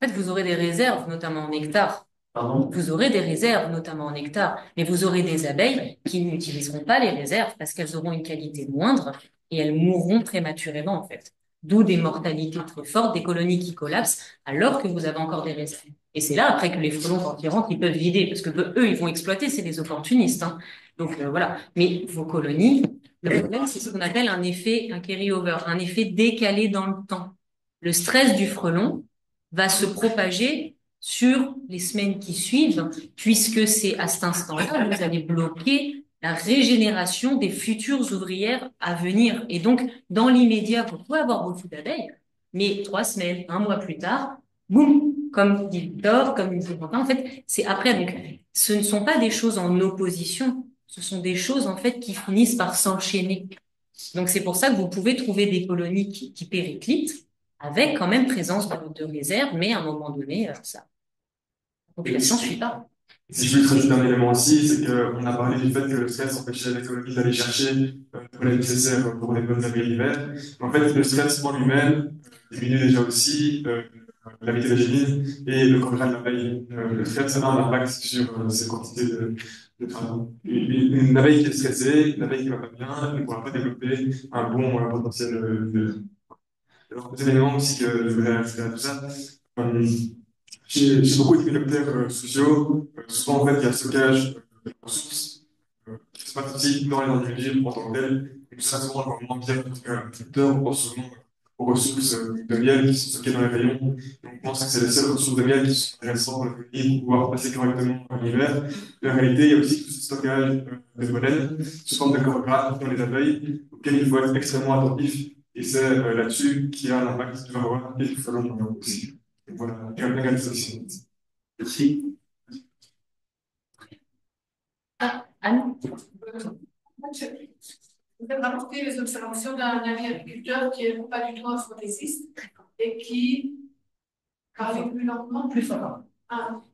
En fait, vous aurez des réserves, notamment en nectar. Pardon? Vous aurez des réserves, notamment en nectar, mais vous aurez des abeilles qui n'utiliseront pas les réserves parce qu'elles auront une qualité moindre et elles mourront prématurément, en fait. D'où des mortalités très fortes, des colonies qui collapsent alors que vous avez encore des réserves. Et c'est là, après, que les frelons, quand ils rentrent, ils peuvent vider parce que eux, ils vont exploiter, c'est des opportunistes, hein. Donc, voilà. Mais vos colonies, le problème, c'est ce qu'on appelle un carry-over, un effet décalé dans le temps. Le stress du frelon va se propager sur les semaines qui suivent, puisque c'est à cet instant-là que vous allez bloquer la régénération des futures ouvrières à venir. Et donc, dans l'immédiat, vous pouvez avoir beaucoup d'abeilles, mais 3 semaines, 1 mois plus tard, boum, comme dit Victor, comme dit Quentin, en fait, c'est après. Donc, ce ne sont pas des choses en opposition, ce sont des choses, en fait, qui finissent par s'enchaîner. Donc, c'est pour ça que vous pouvez trouver des colonies qui périclitent, avec quand même présence de réserve, mais à un moment donné, ça. La population ne suit pas. Si je veux rajouter un élément aussi, c'est qu'on a parlé du fait que le stress empêchait les colonies d'aller chercher le pollen nécessaire pour les bonnes abeilles d'hiver. En fait, le stress en lui-même diminue déjà aussi la métallogénie et le corps de l'abeille. Le stress a un impact sur ces quantités de travail. Une abeille qui est stressée, une abeille qui ne va pas bien, ne pourra pas développer un bon potentiel de. Alors, des éléments aussi que je voulais ajouter à tout ça. J'ai beaucoup de développeurs sociaux. Souvent, en fait, il y a un stockage de ressources qui se passe aussi dans les individus en tant que tel. Et tout ça, souvent, quand on vient en tant qu'instructeur, on pense souvent aux ressources de miel qui sont stockées dans les rayons. Donc, on pense que c'est les seules ressources de miel qui sont intéressantes pour le colonie pour pouvoir passer correctement l'hiver. Mais en réalité, il y a aussi tout ce stockage de pollen sous forme de chorographe dans les abeilles, auquel il faut être extrêmement attentif. Et c'est là-dessus qu'il y a un impact qui va avoir et du frelon aussi. Donc voilà, et un bien ça aussi. Merci. Anne? Vous avez rapporté les observations d'un agriculteur qui n'est pas du tout un fantaisiste et qui parlait plus lentement, plus fort.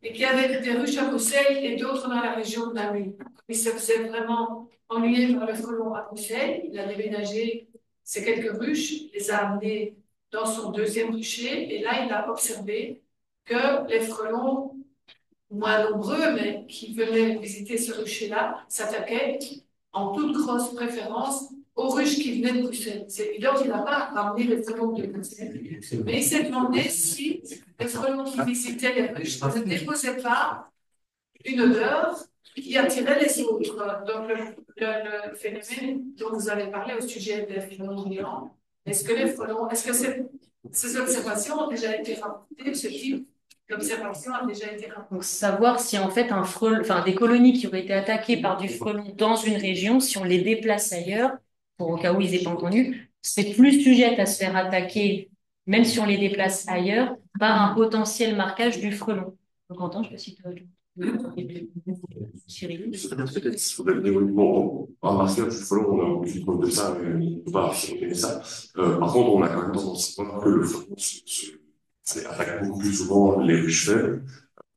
Et qui avait des ruches à Bruxelles et d'autres dans la région de Namur. Il se faisait vraiment ennuyer par le frelon à Bruxelles. Il a déménagé ces quelques ruches, les a amenées dans son deuxième rucher et là, il a observé que les frelons, moins nombreux, mais qui venaient visiter ce rucher-là, s'attaquaient en toute grosse préférence aux ruches qui venaient de Bruxelles. Donc, il n'a pas ramené les frelons de Bruxelles. Mais il s'est demandé si les frelons qui visitaient les ruches ne déposaient pas une odeur qui attirait les autres. Donc, le phénomène dont vous avez parlé au sujet des frelons brillants, est-ce que ces observations ont déjà été rapportées, ce type d'observation a déjà été rapportée? Donc, savoir si en fait des colonies qui auraient été attaquées par du frelon dans une région, si on les déplace ailleurs, pour au cas où ils n'aient pas entendu, c'est plus sujette à se faire attaquer, même si on les déplace ailleurs, par un potentiel marquage du frelon. Donc, Quentin, je ne sais pas si tu as... Cyril. Peut-être qu'il faudrait bon, en marquage du frelon, on a aucune preuve de ça, mais on ne peut pas affirmer ça. Par contre, on a quand même tendance à voir que le frelon attaque beaucoup plus souvent les ruches faibles.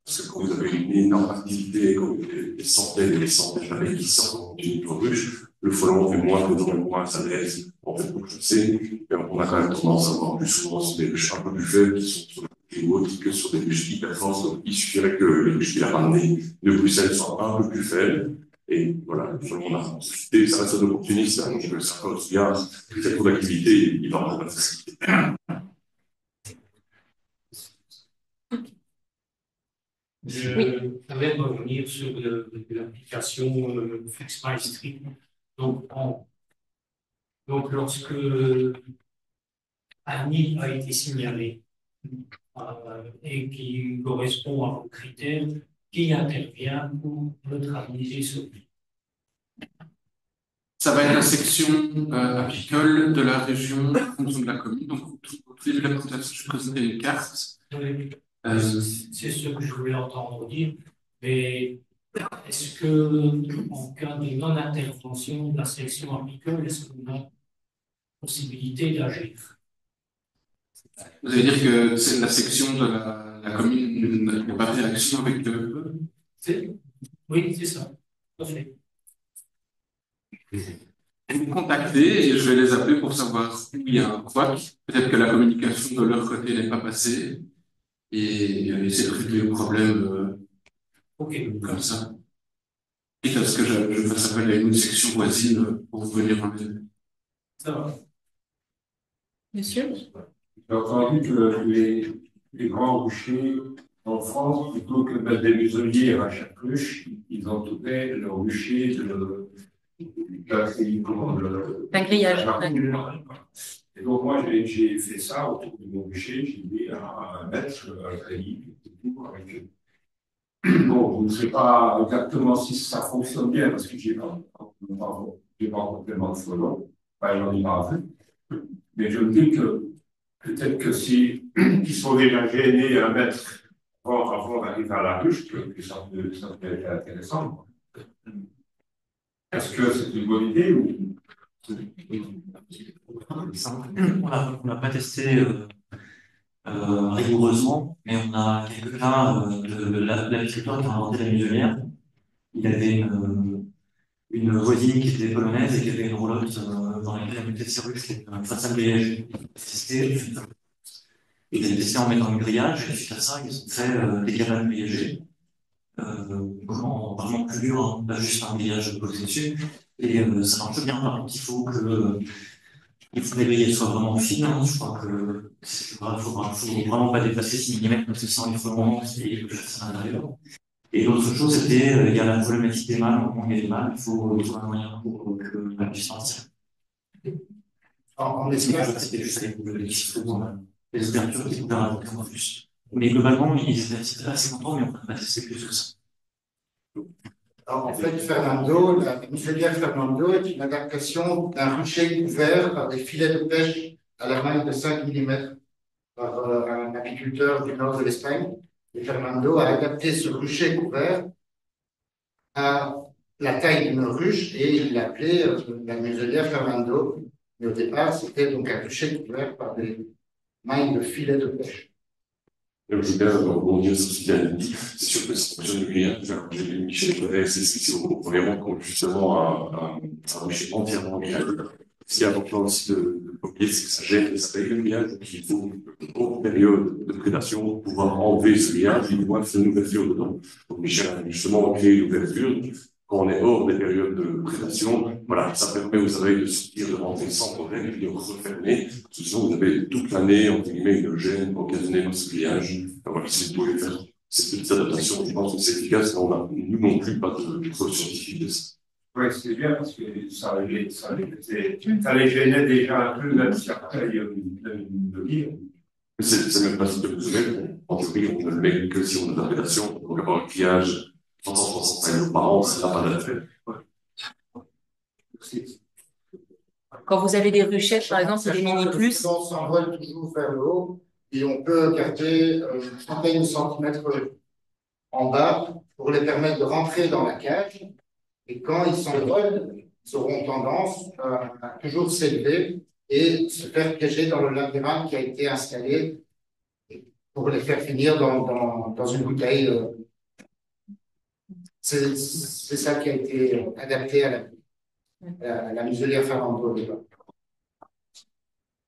Parce que quand vous avez une énorme activité, quand vous avez des centaines et des centaines d'abeilles qui sortent d'une ruche, le frelon fait moins que dans le moins à l'aise. En fait, donc je sais, mais on a quand même tendance à voir plus souvent sur des ruches un peu plus faibles qui sont sur les hautes que sur des ruches hyper fortes. Donc il suffirait que les ruches qu'il a ramenées de Bruxelles soient un peu plus faibles. Et voilà, on a discuté, ça reste un opportuniste, donc certains regards, cette trop d'activité, il va avoir de la facilité. Je vais revenir sur l'application Fix My Stream. Donc, lorsque Annie a été signalée et qui correspond à vos critères, qui intervient pour neutraliser ce prix? Ça va être la section apicole de la région en fonction de la commune. Donc, au tout début de la présentation, je présenterai une carte. C'est ce que je voulais entendre dire, mais est-ce que, en cas de non-intervention de la section apicole, est-ce qu'on a possibilité d'agir? Vous allez dire que c'est la section de la commune n'a pas fait action avec eux? Oui, c'est ça. Tout à fait. Vous me contactez et je vais les appeler pour savoir où il y a un couac. Peut-être que la communication de leur côté n'est pas passée. Et essayer de régler le problème comme ça. Et parce que je fasse appel à une section voisine pour venir en aide. Ça va. Monsieur? J'ai entendu que les grands ruchers en France, plutôt que de mettre des museliers à chaque ruche, ils entouraient le rucher d'un grillage. Et donc, moi, j'ai fait ça autour de mon rucher, j'ai mis un mètre, un treillis, avec... Bon, je ne sais pas exactement si ça fonctionne bien, parce que j'ai pas complètement de frelons, pas j'en ai pas vu. Mais je me dis que peut-être que si ils sont déjà gênés à un mètre avant d'arriver à la ruche, que ça peut être intéressant. Est-ce que c'est une bonne idée ou... On n'a pas testé rigoureusement, mais on a quelques cas de l'agriculteur qui a inventé la muselière. Il avait une voisine qui était polonaise et qui avait une roulotte dans laquelle elle mettait ses ruches, une façade grillage. Il a testé en mettant un grillage, et suite à ça, ils ont fait des cabanes grillagées. Vraiment plus dur, hein, pas juste un grillage posé dessus. Et ça marche bien, par contre, il faut que les grillades soient vraiment fines. Hein. Je crois que faut vraiment pas dépasser 6 mm, parce que sinon il faut vraiment et que ça à l'intérieur. Et l'autre chose, c'était, il y a la problématique des mâles. Quand il y a des mâles, il faut trouver un moyen pour que la puisse partir. En Espagne, c'était juste les ouvertures qui pouvaient rajouter un peu plus. Mais globalement, c'était assez longtemps, mais on peut pas tester plus que ça. alors, en fait, Fernando, la muselière Fernando est une adaptation d'un rucher couvert par des filets de pêche à la maille de 5 mm par un apiculteur du nord de l'Espagne. Et Fernando a adapté ce rucher couvert à la taille d'une ruche et il l'a appelé la muselière Fernando. Mais au départ, c'était donc un rucher couvert par des mailles de filets de pêche. Je veux bien rebondir sur ce qu'il a dit. C'est sûr que ça fonctionne bien. J'ai vu Michel Claret, c'est au premier rang qu'on justement un rucher entièrement grillage. Ce qui est important aussi de oublier, c'est que ça gère le grillage. Donc il faut une courte période de prédation pour pouvoir enlever ce grillage et pouvoir faire une ouverture dedans. Donc Michel a justement créé une ouverture. Quand on est hors des périodes de prédation, voilà, ça permet aux abeilles de sortir, de rentrer sans problème et de refermer. Sinon, vous avez toute l'année, entre guillemets, une gêne occasionnée par ce grillage. Voilà, si vous pouvez faire cette petite adaptation, je pense que c'est efficace, mais on n'a, nous non plus, pas de preuve scientifique de ça. Oui, c'est bien parce que ça les gênait déjà un peu, même si après il y a une vie. C'est même pas ce que vous avez. En théorie, on ne le met que si on a de la prédation. Donc, avoir un grillage 365 par an, ça n'a pas d'intérêt. Quand vous avez des ruchettes, par exemple, c'est des mini plus. On s'envole toujours vers le haut et on peut garder une trentaine de centimètres en bas pour les permettre de rentrer dans la cage. Et quand ils s'envolent, ils auront tendance à toujours s'élever et se faire piéger dans le labyrinthe qui a été installé pour les faire finir dans une bouteille. C'est ça qui a été adapté à la muselière Fernando.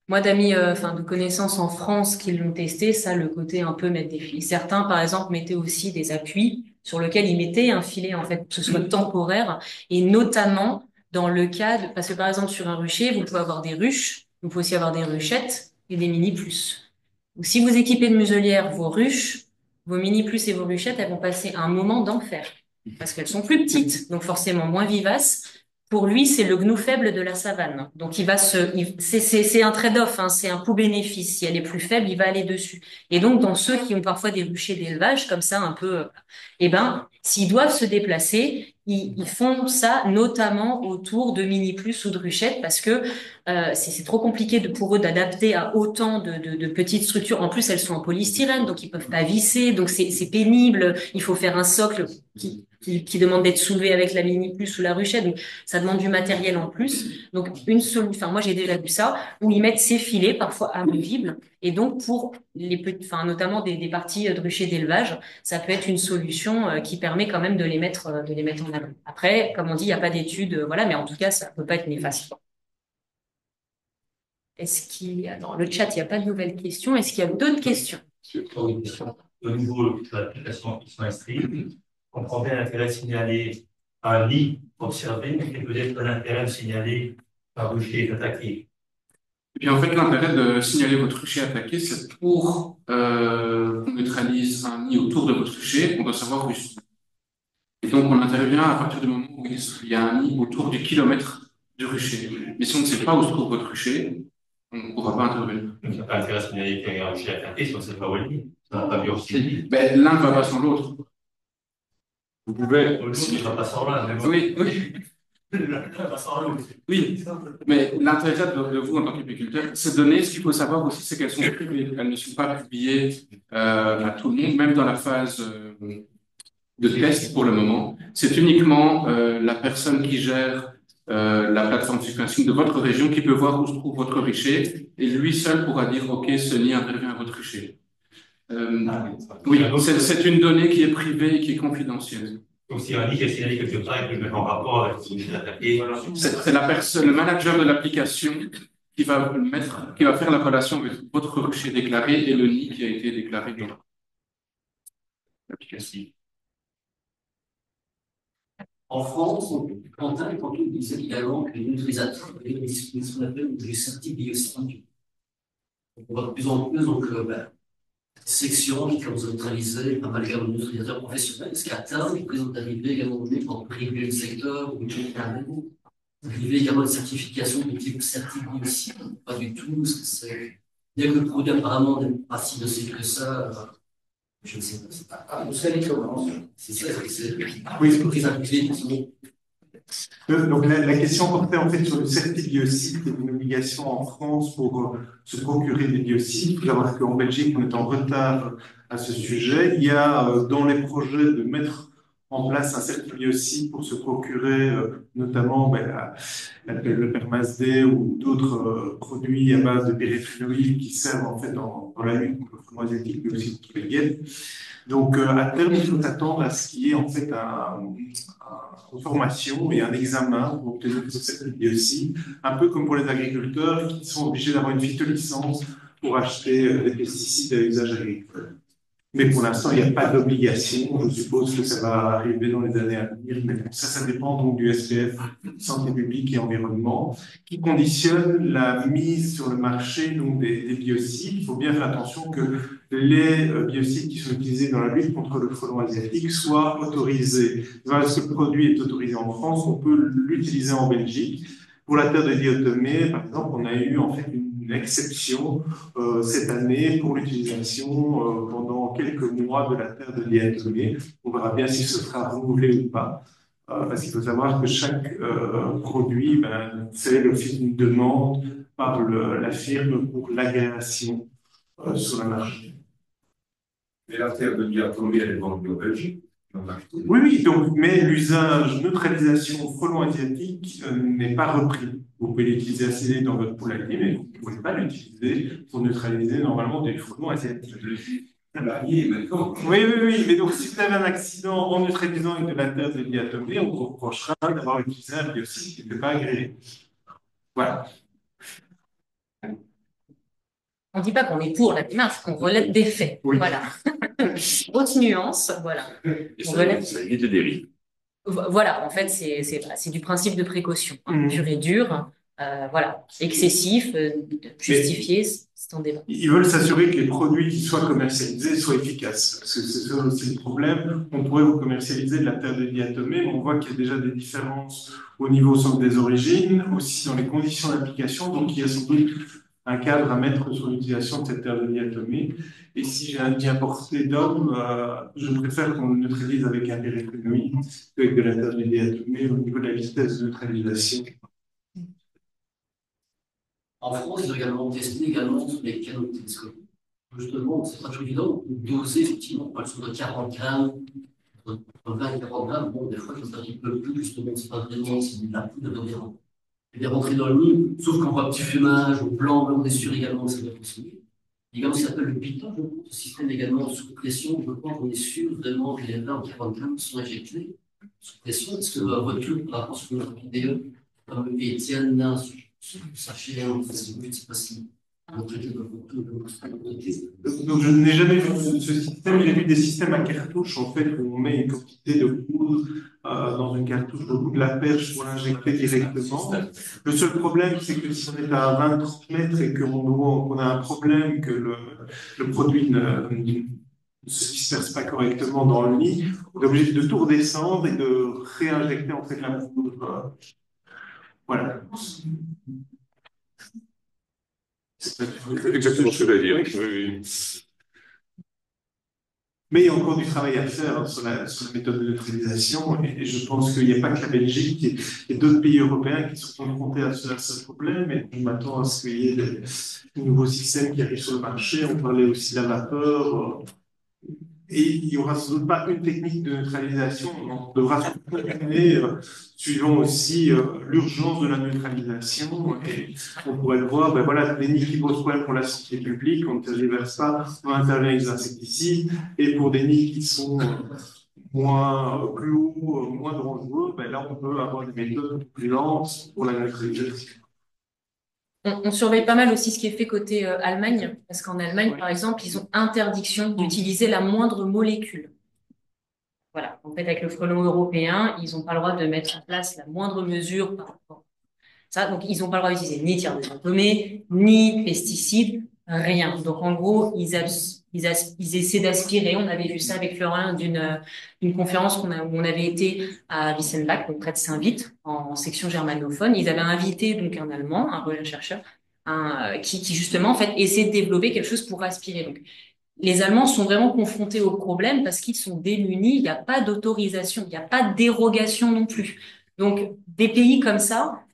Moi, d'amis, de connaissances en France qui l'ont testé, ça, le côté un peu mettre des filets. Certains, par exemple, mettaient aussi des appuis sur lesquels ils mettaient un filet, en fait, que ce soit temporaire, et notamment dans le cas parce que, par exemple, sur un rucher, vous pouvez avoir des ruches, vous pouvez aussi avoir des ruchettes et des mini plus. Donc, si vous équipez de muselières vos ruches, vos mini plus et vos ruchettes, elles vont passer un moment d'enfer parce qu'elles sont plus petites, donc forcément moins vivaces. Pour lui, c'est le gnou faible de la savane. Donc, c'est un trade-off, hein, c'est un coût-bénéfice. Si elle est plus faible, il va aller dessus. Et donc, dans ceux qui ont parfois des ruchers d'élevage, comme ça, un peu, s'ils doivent se déplacer, ils font ça notamment autour de mini plus ou de ruchettes parce que c'est trop compliqué pour eux d'adapter à autant de petites structures. En plus, elles sont en polystyrène, donc ils peuvent pas visser, donc c'est pénible. Il faut faire un socle qui demande d'être soulevé avec la mini plus ou la ruchette, donc ça demande du matériel en plus. Donc moi j'ai déjà vu ça où ils mettent ces filets parfois amovibles et donc pour notamment des parties de ruchers d'élevage, ça peut être une solution qui permet quand même de les mettre en avant. Après, comme on dit, il n'y a pas d'études, voilà, mais en tout cas ça peut pas être néfaste. Dans le chat, il n'y a pas de nouvelles questions. Est-ce qu'il y a d'autres questions? Au niveau de l'application qui sont inscrites, on comprend bien l'intérêt de signaler un nid observé, mais peut-être un intérêt de signaler un rucher attaqué. Et bien, en fait, l'intérêt de signaler votre rucher attaqué, c'est pour qu'on neutralise un nid autour de votre rucher, on doit savoir où il se trouve. Et donc, on intervient à partir du moment où il y a un nid autour du kilomètre du rucher. Mais si on ne sait pas où se trouve votre rucher, on ne pourra pas intervenir. Donc, il n'y a pas intérêt à signaler qu'il y a un rucher attaqué si on ne sait pas où il est. Ça n'a pas vu aussi. Ben, l'un ne va pas sans l'autre. Vous pouvez. L'autre ne va pas sans l'un. Oui. L'un va sans l'autre. Oui, mais l'intérêt de vous en tant qu'apiculteur, ces données, ce qu'il faut savoir aussi, c'est qu'elles sont privées. Elles ne sont pas publiées à tout le monde, même dans la phase de test pour le moment. C'est uniquement la personne qui gère la plateforme de séquencing de votre région qui peut voir où se trouve votre rucher et lui seul pourra dire OK, ce nid intervient à votre rucher. Oui, c'est une donnée qui est privée et qui est confidentielle. Donc, si un nid est signalé quelque part et que je le mets en rapport avec ce nid attaqué, c'est la personne, le manager de l'application qui va faire la relation avec votre rucher déclaré et le nid qui a été déclaré dans l'application. En France, Quentin et Quentin disaient également que les utilisateurs avaient ce qu'on appelle des certifs biocyniques. On voit de plus en plus section qui commence à neutraliser pas mal également d'utilisateurs professionnels, ce qui à terme présente d'arriver également pour priver le secteur ou Vous avez également une certification de type certifié aussi, pas du tout, parce que c'est, bien que le produit apparemment n'est pas si nocif que ça, je ne sais pas. Vous savez comment? C'est ça, c'est Oui. Donc la question portait en fait sur le certificat biocide, qui est une obligation en France pour se procurer des biocides. Il faut savoir qu'en Belgique, on est en retard à ce sujet. Il y a dans les projets de mettre en place un certificat biocide pour se procurer notamment le permasdé ou d'autres produits à base de périphénoïdes qui servent en fait dans la lutte contre le frelon asiatique, mais aussi contre les guêpes. Donc, à terme, il faut s'attendre à ce qu'il y ait en fait une formation et un examen pour obtenir ce certificat aussi, un peu comme pour les agriculteurs qui sont obligés d'avoir une phytolicence pour acheter des pesticides à usage agricole. Mais pour l'instant, il n'y a pas d'obligation. Je suppose que ça va arriver dans les années à venir. Mais ça dépend donc du SPF, Santé publique et environnement, qui conditionne la mise sur le marché donc des biocides. Il faut bien faire attention que les biocides qui sont utilisés dans la lutte contre le frelon asiatique soient autorisés. Lorsque le produit est autorisé en France, on peut l'utiliser en Belgique. Pour la terre de diatomée, par exemple, on a eu en fait une exception cette année pour l'utilisation pendant quelques mois de la terre de diatomée. On verra bien si ce sera renouvelé ou pas, parce qu'il faut savoir que chaque produit fait l'office d'une demande par la firme pour l'agréation sur le marché. Mais la terre de diatomée, elle est vendue en Belgique. Oui, donc, mais l'usage neutralisation frelon asiatique n'est pas repris. Vous pouvez l'utiliser assez dans votre poulailler, mais vous ne pouvez pas l'utiliser pour neutraliser normalement des frelons asiatiques. Oui, mais donc si vous avez un accident en neutralisant avec de la terre de diatomée, on vous reprochera d'avoir utilisé un biocide qui n'était pas agréé. Voilà. On ne dit pas qu'on est pour la démarche, qu'on relève des faits. Oui. Voilà. Autre nuance, voilà. Ça évite des dérives. Voilà, en fait, c'est du principe de précaution, pur et dur. Voilà, excessif, justifié, c'est en débat. Ils veulent s'assurer que les produits qui soient commercialisés soient efficaces. Parce que c'est ça aussi le problème. On pourrait vous commercialiser de la terre de diatomée, mais on voit qu'il y a déjà des différences au niveau centre des origines, aussi dans les conditions d'application. Donc, il y a sans doute un cadre à mettre sur l'utilisation de cette terre de diatomée. Et si j'ai un bien porté d'homme, je préfère qu'on le neutralise avec un périphénoïde qu'avec de la terre de diatomée au niveau de la vitesse de neutralisation. En France, ils ont également testé également sur les canaux télescopiques. Justement, c'est pas toujours évident de doser effectivement, par exemple, de 40 grammes, entre 20 et 40 grammes. Bon, des fois, je me dis un peu plus, justement, c'est pas vraiment, c'est de la poudre d'environ. Et bien rentrer dans le nid, sauf qu'en voit petit fumage, au blanc, on est sûr également que ça doit consommer. Il y a également ce qu'on appelle le piton, ce système également sous pression, je pense qu'on est sûr vraiment que les 20 ou 40 grammes sont injectés sous pression. Est-ce que votre retour par rapport à ce que notre vidéo, comme Étienne, là, sachez, je ne sais pas si. Donc, je n'ai jamais vu ce système. J'ai vu des systèmes à cartouche, en fait, où on met une quantité de poudre dans une cartouche au bout de la perche pour l'injecter directement. Le seul problème, c'est que si on est à 20-30 mètres et qu'on a un problème, que le produit ne se disperse pas correctement dans le nid, on est obligé de tout redescendre et de réinjecter en fait la poudre. Voilà. C'est exactement ce que je voulais dire. Oui. Mais il y a encore du travail à faire sur la méthode de neutralisation et je pense qu'il n'y a pas que la Belgique, il y a d'autres pays européens qui sont confrontés à ce problème et je m'attends à ce qu'il y ait des nouveaux systèmes qui arrivent sur le marché. On parlait aussi de la vapeur. Et il n'y aura sans doute pas une technique de neutralisation, on devra se continuer suivant aussi l'urgence de la neutralisation. Et on pourrait le voir, voilà, les nids qui posent problème pour la santé publique, on ne tergiverse pas, on intervient avec des insecticides. Et pour des nids qui sont plus hauts, moins dangereux, là on peut avoir des méthodes plus lentes pour la neutralisation. On surveille pas mal aussi ce qui est fait côté Allemagne, parce qu'en Allemagne, par exemple, ils ont interdiction d'utiliser la moindre molécule. Voilà. En fait, avec le frelon européen, ils n'ont pas le droit de mettre en place la moindre mesure par rapport à ça. Donc, ils n'ont pas le droit d'utiliser ni terre de diatomée, ni pesticides, rien. Donc, en gros, ils essaient d'aspirer. On avait vu ça avec Florian d'une conférence où on avait été à Wissenbach, donc près de Saint-Vith, en section germanophone. Ils avaient invité donc un Allemand, un chercheur, qui justement en fait essaie de développer quelque chose pour aspirer. Donc, les Allemands sont vraiment confrontés au problème parce qu'ils sont démunis. Il n'y a pas d'autorisation, il n'y a pas de dérogation non plus. Donc, des pays comme ça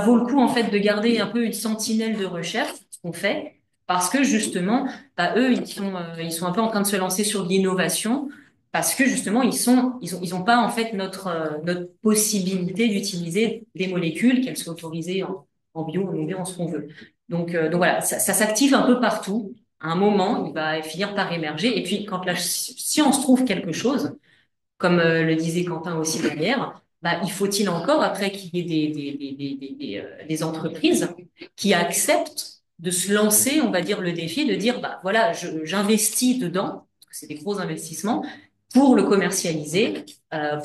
vaut le coup en fait de garder un peu une sentinelle de recherche, ce qu'on fait, parce que justement, bah, eux, ils sont un peu en train de se lancer sur l'innovation, parce que justement, ils ont pas en fait notre possibilité d'utiliser des molécules, qu'elles soient autorisées en bio, en non bio, en ce qu'on veut. Donc voilà, ça s'active un peu partout. À un moment, il va finir par émerger. Et puis, quand la science trouve quelque chose, comme le disait Quentin aussi derrière, bah, il faut-il encore, après, qu'il y ait des entreprises qui acceptent de se lancer, on va dire, le défi, de dire, bah, voilà, j'investis dedans, parce que c'est des gros investissements, pour le commercialiser,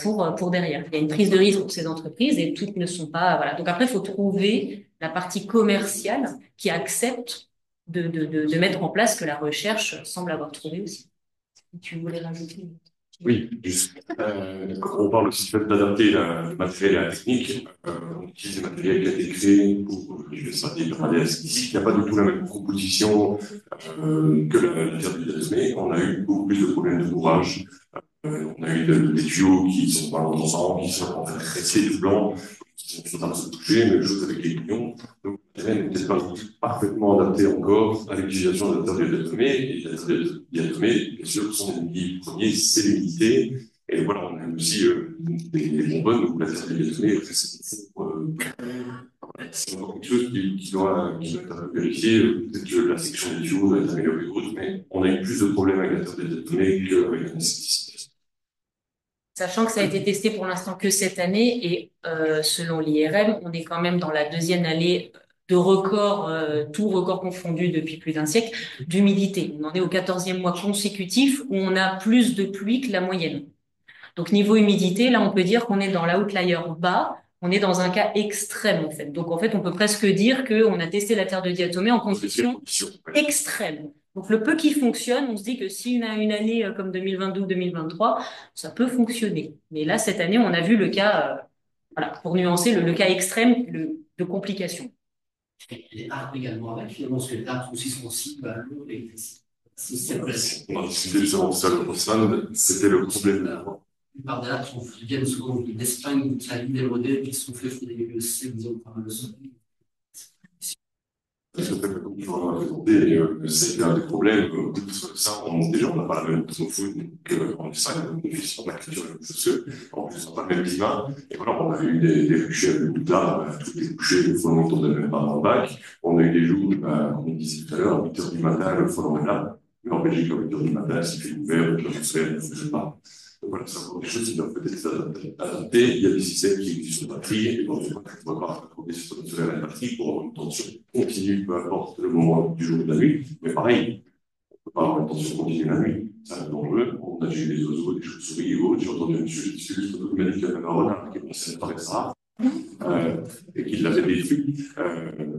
pour derrière. Il y a une prise de risque pour ces entreprises et toutes ne sont pas, voilà. Donc après, il faut trouver la partie commerciale qui accepte de mettre en place ce que la recherche semble avoir trouvé aussi. Tu voulais rajouter? Oui, juste. Quand on parle aussi du fait d'adapter le matériel et la technique, on utilise des matériels qui ont été créés pour les stratégies de radiation. Ici, il n'y a pas du tout la même proposition que la terre du Dasmé. On a eu beaucoup plus de problèmes de bourrage. On a eu des tuyaux qui sont pas ensemble, qui sont en fait restés tout blancs, qui sont en train de se toucher, même chose avec les clignons. Donc, le terrain n'est peut-être pas parfaitement adapté encore à l'utilisation de la terre du Dasmé. Et la terre du Dasmé, bien sûr, son ennemi premier, c'est l'humidité. Et voilà, on a aussi des bonbonnes où la terre du Dasmé, c'est encore quelque chose qui doit être vérifié. Peut-être que la section des tuyaux doit être améliorée ou autre, mais on a eu plus de problèmes avec la terre du Dasmé qu'avec la insecticide. Sachant que ça a été testé pour l'instant que cette année et selon l'IRM, on est quand même dans la deuxième année de record, tout record confondu depuis plus d'un siècle, d'humidité. On en est au 14e mois consécutif où on a plus de pluie que la moyenne. Donc niveau humidité, là on peut dire qu'on est dans l'outlier bas, on est dans un cas extrême en fait. Donc en fait on peut presque dire qu'on a testé la terre de diatomée en conditions extrêmes. Donc le peu qui fonctionne, on se dit que si on a une année comme 2022 ou 2023, ça peut fonctionner. Mais là cette année on a vu le cas, voilà, pour nuancer le cas extrême de complications. Les arbres également avec, finalement, parce que les arbres aussi sont sensibles à l'eau et l'électricité. On a discuté justement de ça le Rossmann, c'était le problème. La plupart des arbres viennent souvent d'Espagne, d'Italie, des modèles qui sont faits sur des lieux secs, disons, par le soleil. C'est un des problèmes, ça, déjà, on n'a pas la même tomophone qu'en Espagne, sur la culture, en plus, on n'a pas le même climat, et voilà, on a eu des bouchées à là, toutes les bouchées, le frelon ne tournait même pas dans le bac, on a eu des jours, comme on disait tout à l'heure, à 8 h du matin, le frelon est là, mais en Belgique, à 8 h du matin, s'il fait ouvert, le soleil ne fonctionne pas. Donc voilà, c'est encore des choses qui doivent peut-être être adaptées. Il y a des systèmes qui existent sur batterie, et donc on va pas accrocher sur la batterie pour avoir une tension continue, peu importe le moment du jour ou de la nuit. Mais pareil, on ne peut pas avoir une tension continue la nuit. C'est dangereux. On a déjà eu des oiseaux, des chauves-souris et autres. J'ai entendu un monsieur qui m'a dit qu'il y avait un renard qui est passé par ça, et qu'il l'avait détruit.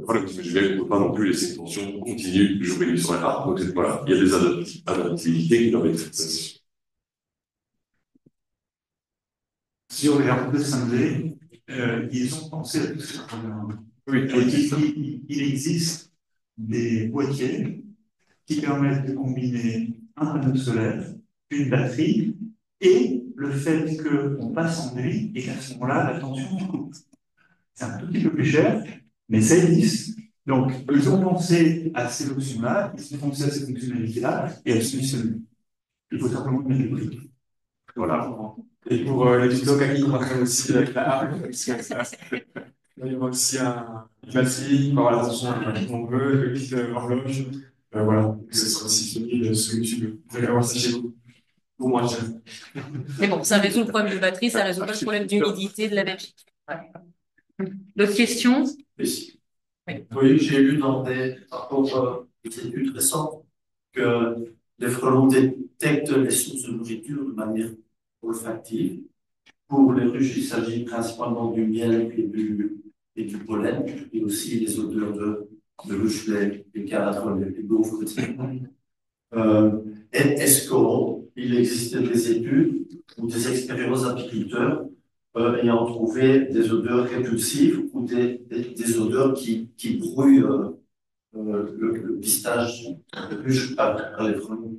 Voilà, parce que je ne peux pas non plus laisser une tension continue jour et nuit sur la Donc voilà, il y a des adaptabilités qui doivent être faites. Sur les arbres de Saint-Denis, ils ont pensé à tout ça. Oui, il existe des boîtiers qui permettent de combiner un panneau solaire, une batterie et le fait qu'on passe en nuit et qu'à ce moment-là, la tension coupe. C'est un tout petit peu plus cher, mais ça existe. Donc, ils ont pensé à ces options-là, ils ont pensé à ces fonctionnalités-là et elles fonctionnent. Il faut simplement mettre le prix. Voilà. Et pour les vidéos Camille, on va aussi avec la harpe. Il y aura aussi un classique, pour avoir l'attention qu'on veut, le kit horloge. Voilà, ce sera aussi fini sur YouTube. Vous allez avoir ça chez vous. Pour moins cher. Mais bon, ça résout le problème de batterie, ça résout pas le problème d'humidité de la Belgique. Ouais. D'autres questions? Oui, j'ai lu dans des études récentes que les frelons détectent les sources de nourriture de manière olfactive. Pour les ruches, il s'agit principalement du miel et du pollen, et aussi les odeurs de ruches, les cadres, les gaufres, etc. Est-ce qu'il existait des études ou des expériences d'apiculteurs ayant trouvé des odeurs répulsives ou des odeurs qui brouillent le pistage de ruche par les frelons?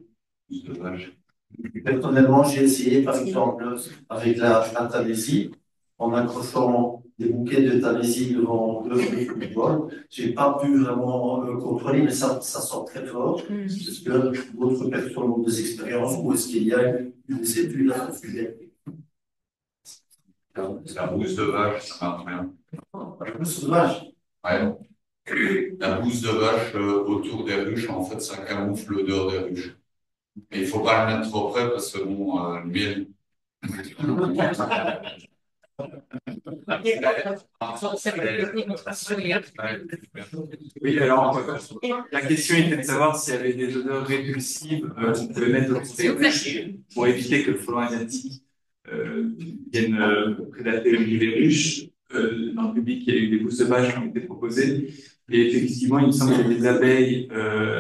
Personnellement, j'ai essayé, par exemple, avec la Thalésie, en accrochant des bouquets de Thalésie devant le football. J'ai pas pu vraiment contrôler, mais ça sent très fort. Est-ce que d'autres personnes ont des expériences ou est-ce qu'il y a des études à ce sujet? La bouse de vache, ça marche bien. La bouse de vache? Ouais. La bouse de vache autour des ruches, en fait, ça camoufle l'odeur des ruches. Mais il ne faut pas le mettre trop près parce que bon, le miel. Oui, alors la question était de savoir s'il y avait des odeurs répulsives qu'on pouvait mettre dans ces ruches pour éviter que le frelon asiatique vienne prédater les ruches. Dans le public, il y a eu des bousses de vache qui ont été proposées. Et effectivement, il me semble qu'il y a des abeilles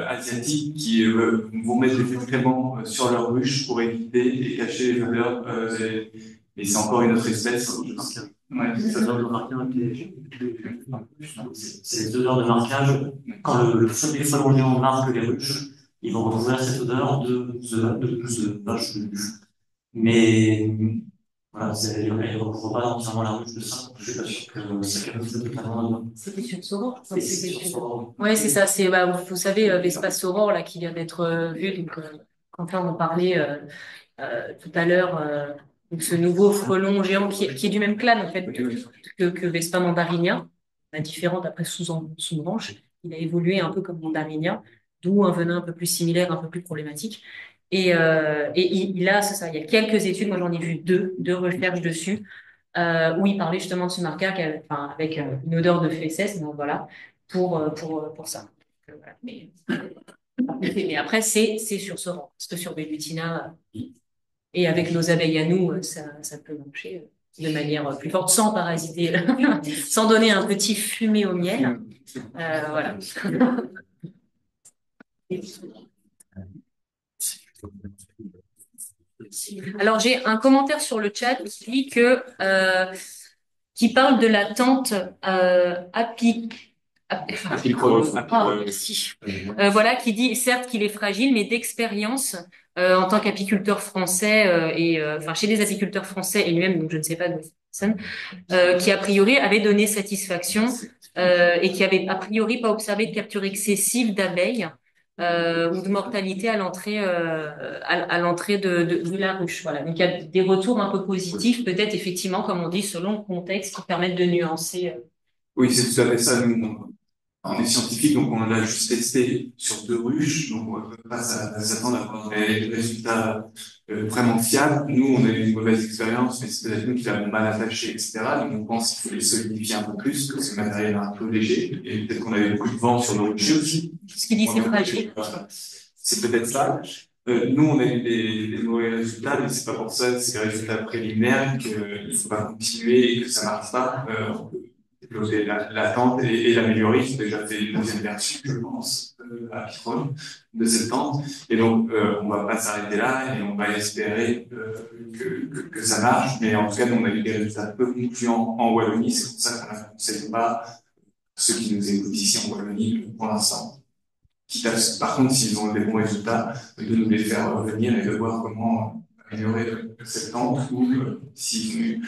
asiatiques qui vont mettre des excréments sur leurs ruches pour éviter et cacher les odeurs. Et c'est encore une autre espèce. Ouais, c'est les odeurs de marquage. Quand les frelons géants marquent les ruches, ils vont retrouver cette odeur de vache. Mais voilà, elle ne recouvre pas entièrement la ruche de ça. Je suis pas sûr que ça camoufle totalement. C'était sur Saurore. Ouais, c'est ça. C'est, vous savez, l'espace Saurore là qui vient d'être vu. Donc, Quentin en parlait tout à l'heure. Donc, ce nouveau frelon géant qui est du même clan en fait que Vespa mandarinia, différent d'après sous-branche. Il a évolué un peu comme mandarinia, d'où un venin un peu plus similaire, un peu plus problématique. Et il a, c'est ça, il y a quelques études, moi j'en ai vu deux recherches dessus, où il parlait justement de ce marqueur avec une odeur de fesses, donc voilà, pour ça. Voilà. Mais après, c'est sur Sauron, parce que sur Bellutina, et avec nos abeilles à nous, ça peut marcher de manière plus forte, sans parasiter, sans donner un petit fumet au miel. Voilà. Alors, j'ai un commentaire sur le chat qui dit qui parle de la tente merci. Voilà, qui dit certes qu'il est fragile, mais d'expérience en tant qu'apiculteur français enfin chez des apiculteurs français et lui-même, donc je ne sais pas de personne, qui a priori avait donné satisfaction et qui avait a priori pas observé de capture excessive d'abeilles. Ou de mortalité à l'entrée de la ruche. Voilà. Donc il y a des retours un peu positifs, peut-être effectivement, comme on dit, selon le contexte, qui permettent de nuancer. Oui, c'est tout à fait ça. Nous, on est scientifique, donc on l'a juste testé sur 2 ruches, donc on ne peut pas s'attendre à avoir des résultats vraiment fiables. Nous, on a eu une mauvaise expérience, mais c'est peut-être nous qui l'avons mal attaché, etc. Donc on pense qu'il faut les solidifier un peu plus, que ce matériel est un peu léger, et peut-être qu'on a eu beaucoup de vent sur nos ruches aussi. Ce qui dit c'est fragile. C'est peut-être ça. Nous, on a eu des mauvais résultats, mais c'est pas pour ça, c'est des résultats préliminaires qu'il ne faut pas continuer et que ça marche pas. Développer la tente et l'améliorer. Ils ont déjà fait une deuxième version, je pense, à Pitron, de cette tente. Et donc, on va pas s'arrêter là et on va espérer que ça marche. Mais en tout cas, nous, on a eu des résultats peu concluants en Wallonie. C'est pour ça qu'on ne conseille pas ceux qui nous écoutent ici en Wallonie pour l'instant. Par contre, s'ils ont des bons résultats, de nous les faire revenir et de voir comment améliorer cette tente ou si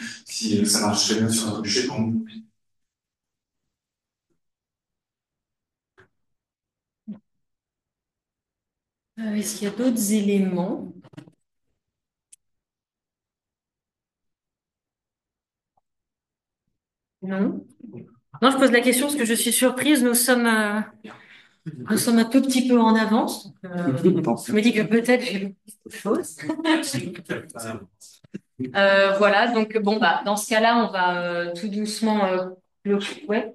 ça marche très bien sur notre bûcher pour nous. Est-ce qu'il y a d'autres éléments? Non? Non, je pose la question parce que je suis surprise. Nous sommes un tout petit peu en avance. Je me dis que peut-être j'ai autre chose. Voilà, donc bon, dans ce cas-là, on va tout doucement clôturer.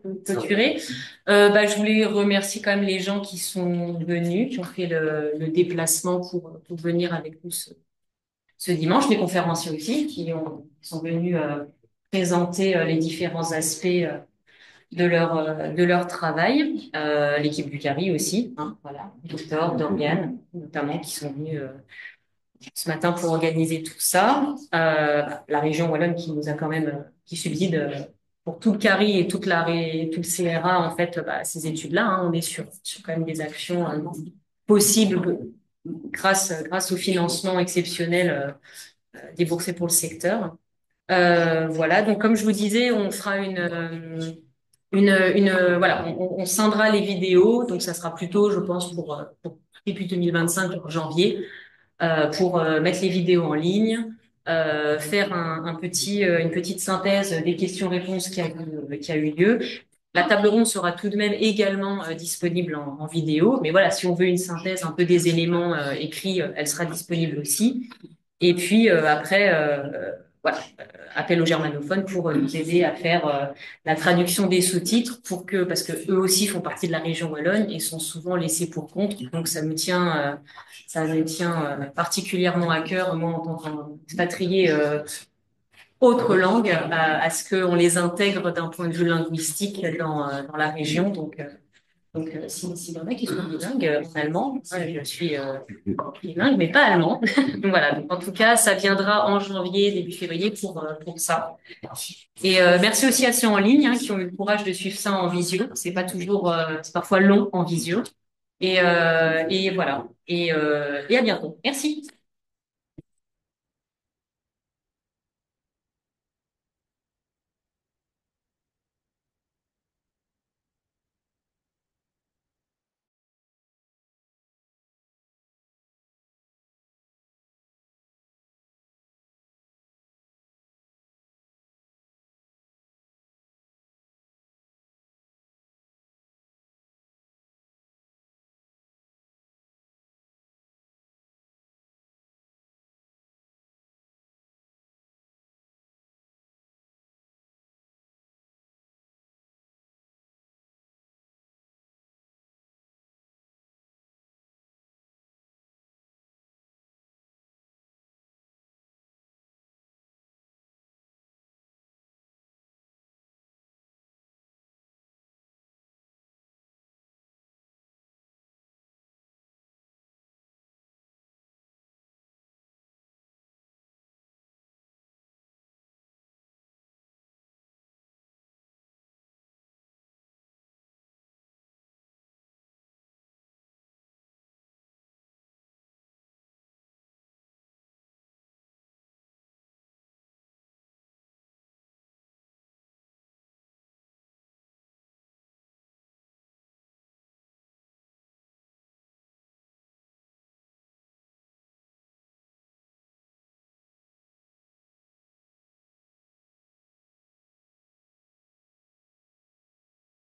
Je voulais remercier quand même les gens qui sont venus, qui ont fait le déplacement pour venir avec nous ce dimanche, les conférenciers aussi, qui sont venus présenter les différents aspects de leur travail. L'équipe du CARI aussi, hein, voilà, Victor, Dorian, notamment, qui sont venus ce matin pour organiser tout ça. La région wallonne qui nous a quand même, qui subside pour tout le CARI et tout le CRA, en fait, ces études-là, hein, on est sur quand même des actions possibles grâce au financement exceptionnel déboursé pour le secteur. Voilà, donc comme je vous disais, on fera voilà, on scindra les vidéos, donc ça sera plutôt, je pense, pour début 2025, en janvier, pour mettre les vidéos en ligne, faire une petite synthèse des questions-réponses qui a eu lieu. La table ronde sera tout de même également disponible en vidéo, mais voilà, si on veut une synthèse un peu des éléments écrits, elle sera disponible aussi. Et puis après, voilà, appel aux germanophones pour nous aider à faire la traduction des sous-titres parce que eux aussi font partie de la région wallonne et sont souvent laissés pour compte. Donc ça me tient particulièrement à cœur, moi en tant qu'expatrié autre langue, à ce qu'on les intègre d'un point de vue linguistique dans la région. Donc s'il y en a qui sont bilingues en allemand, moi, je suis bilingue, mais pas allemand. Donc voilà. Donc, en tout cas, ça viendra en janvier, début février pour ça. Et merci aussi à ceux en ligne qui ont eu le courage de suivre ça en visio. C'est pas toujours, c'est parfois long en visio. Et voilà. Et à bientôt. Merci.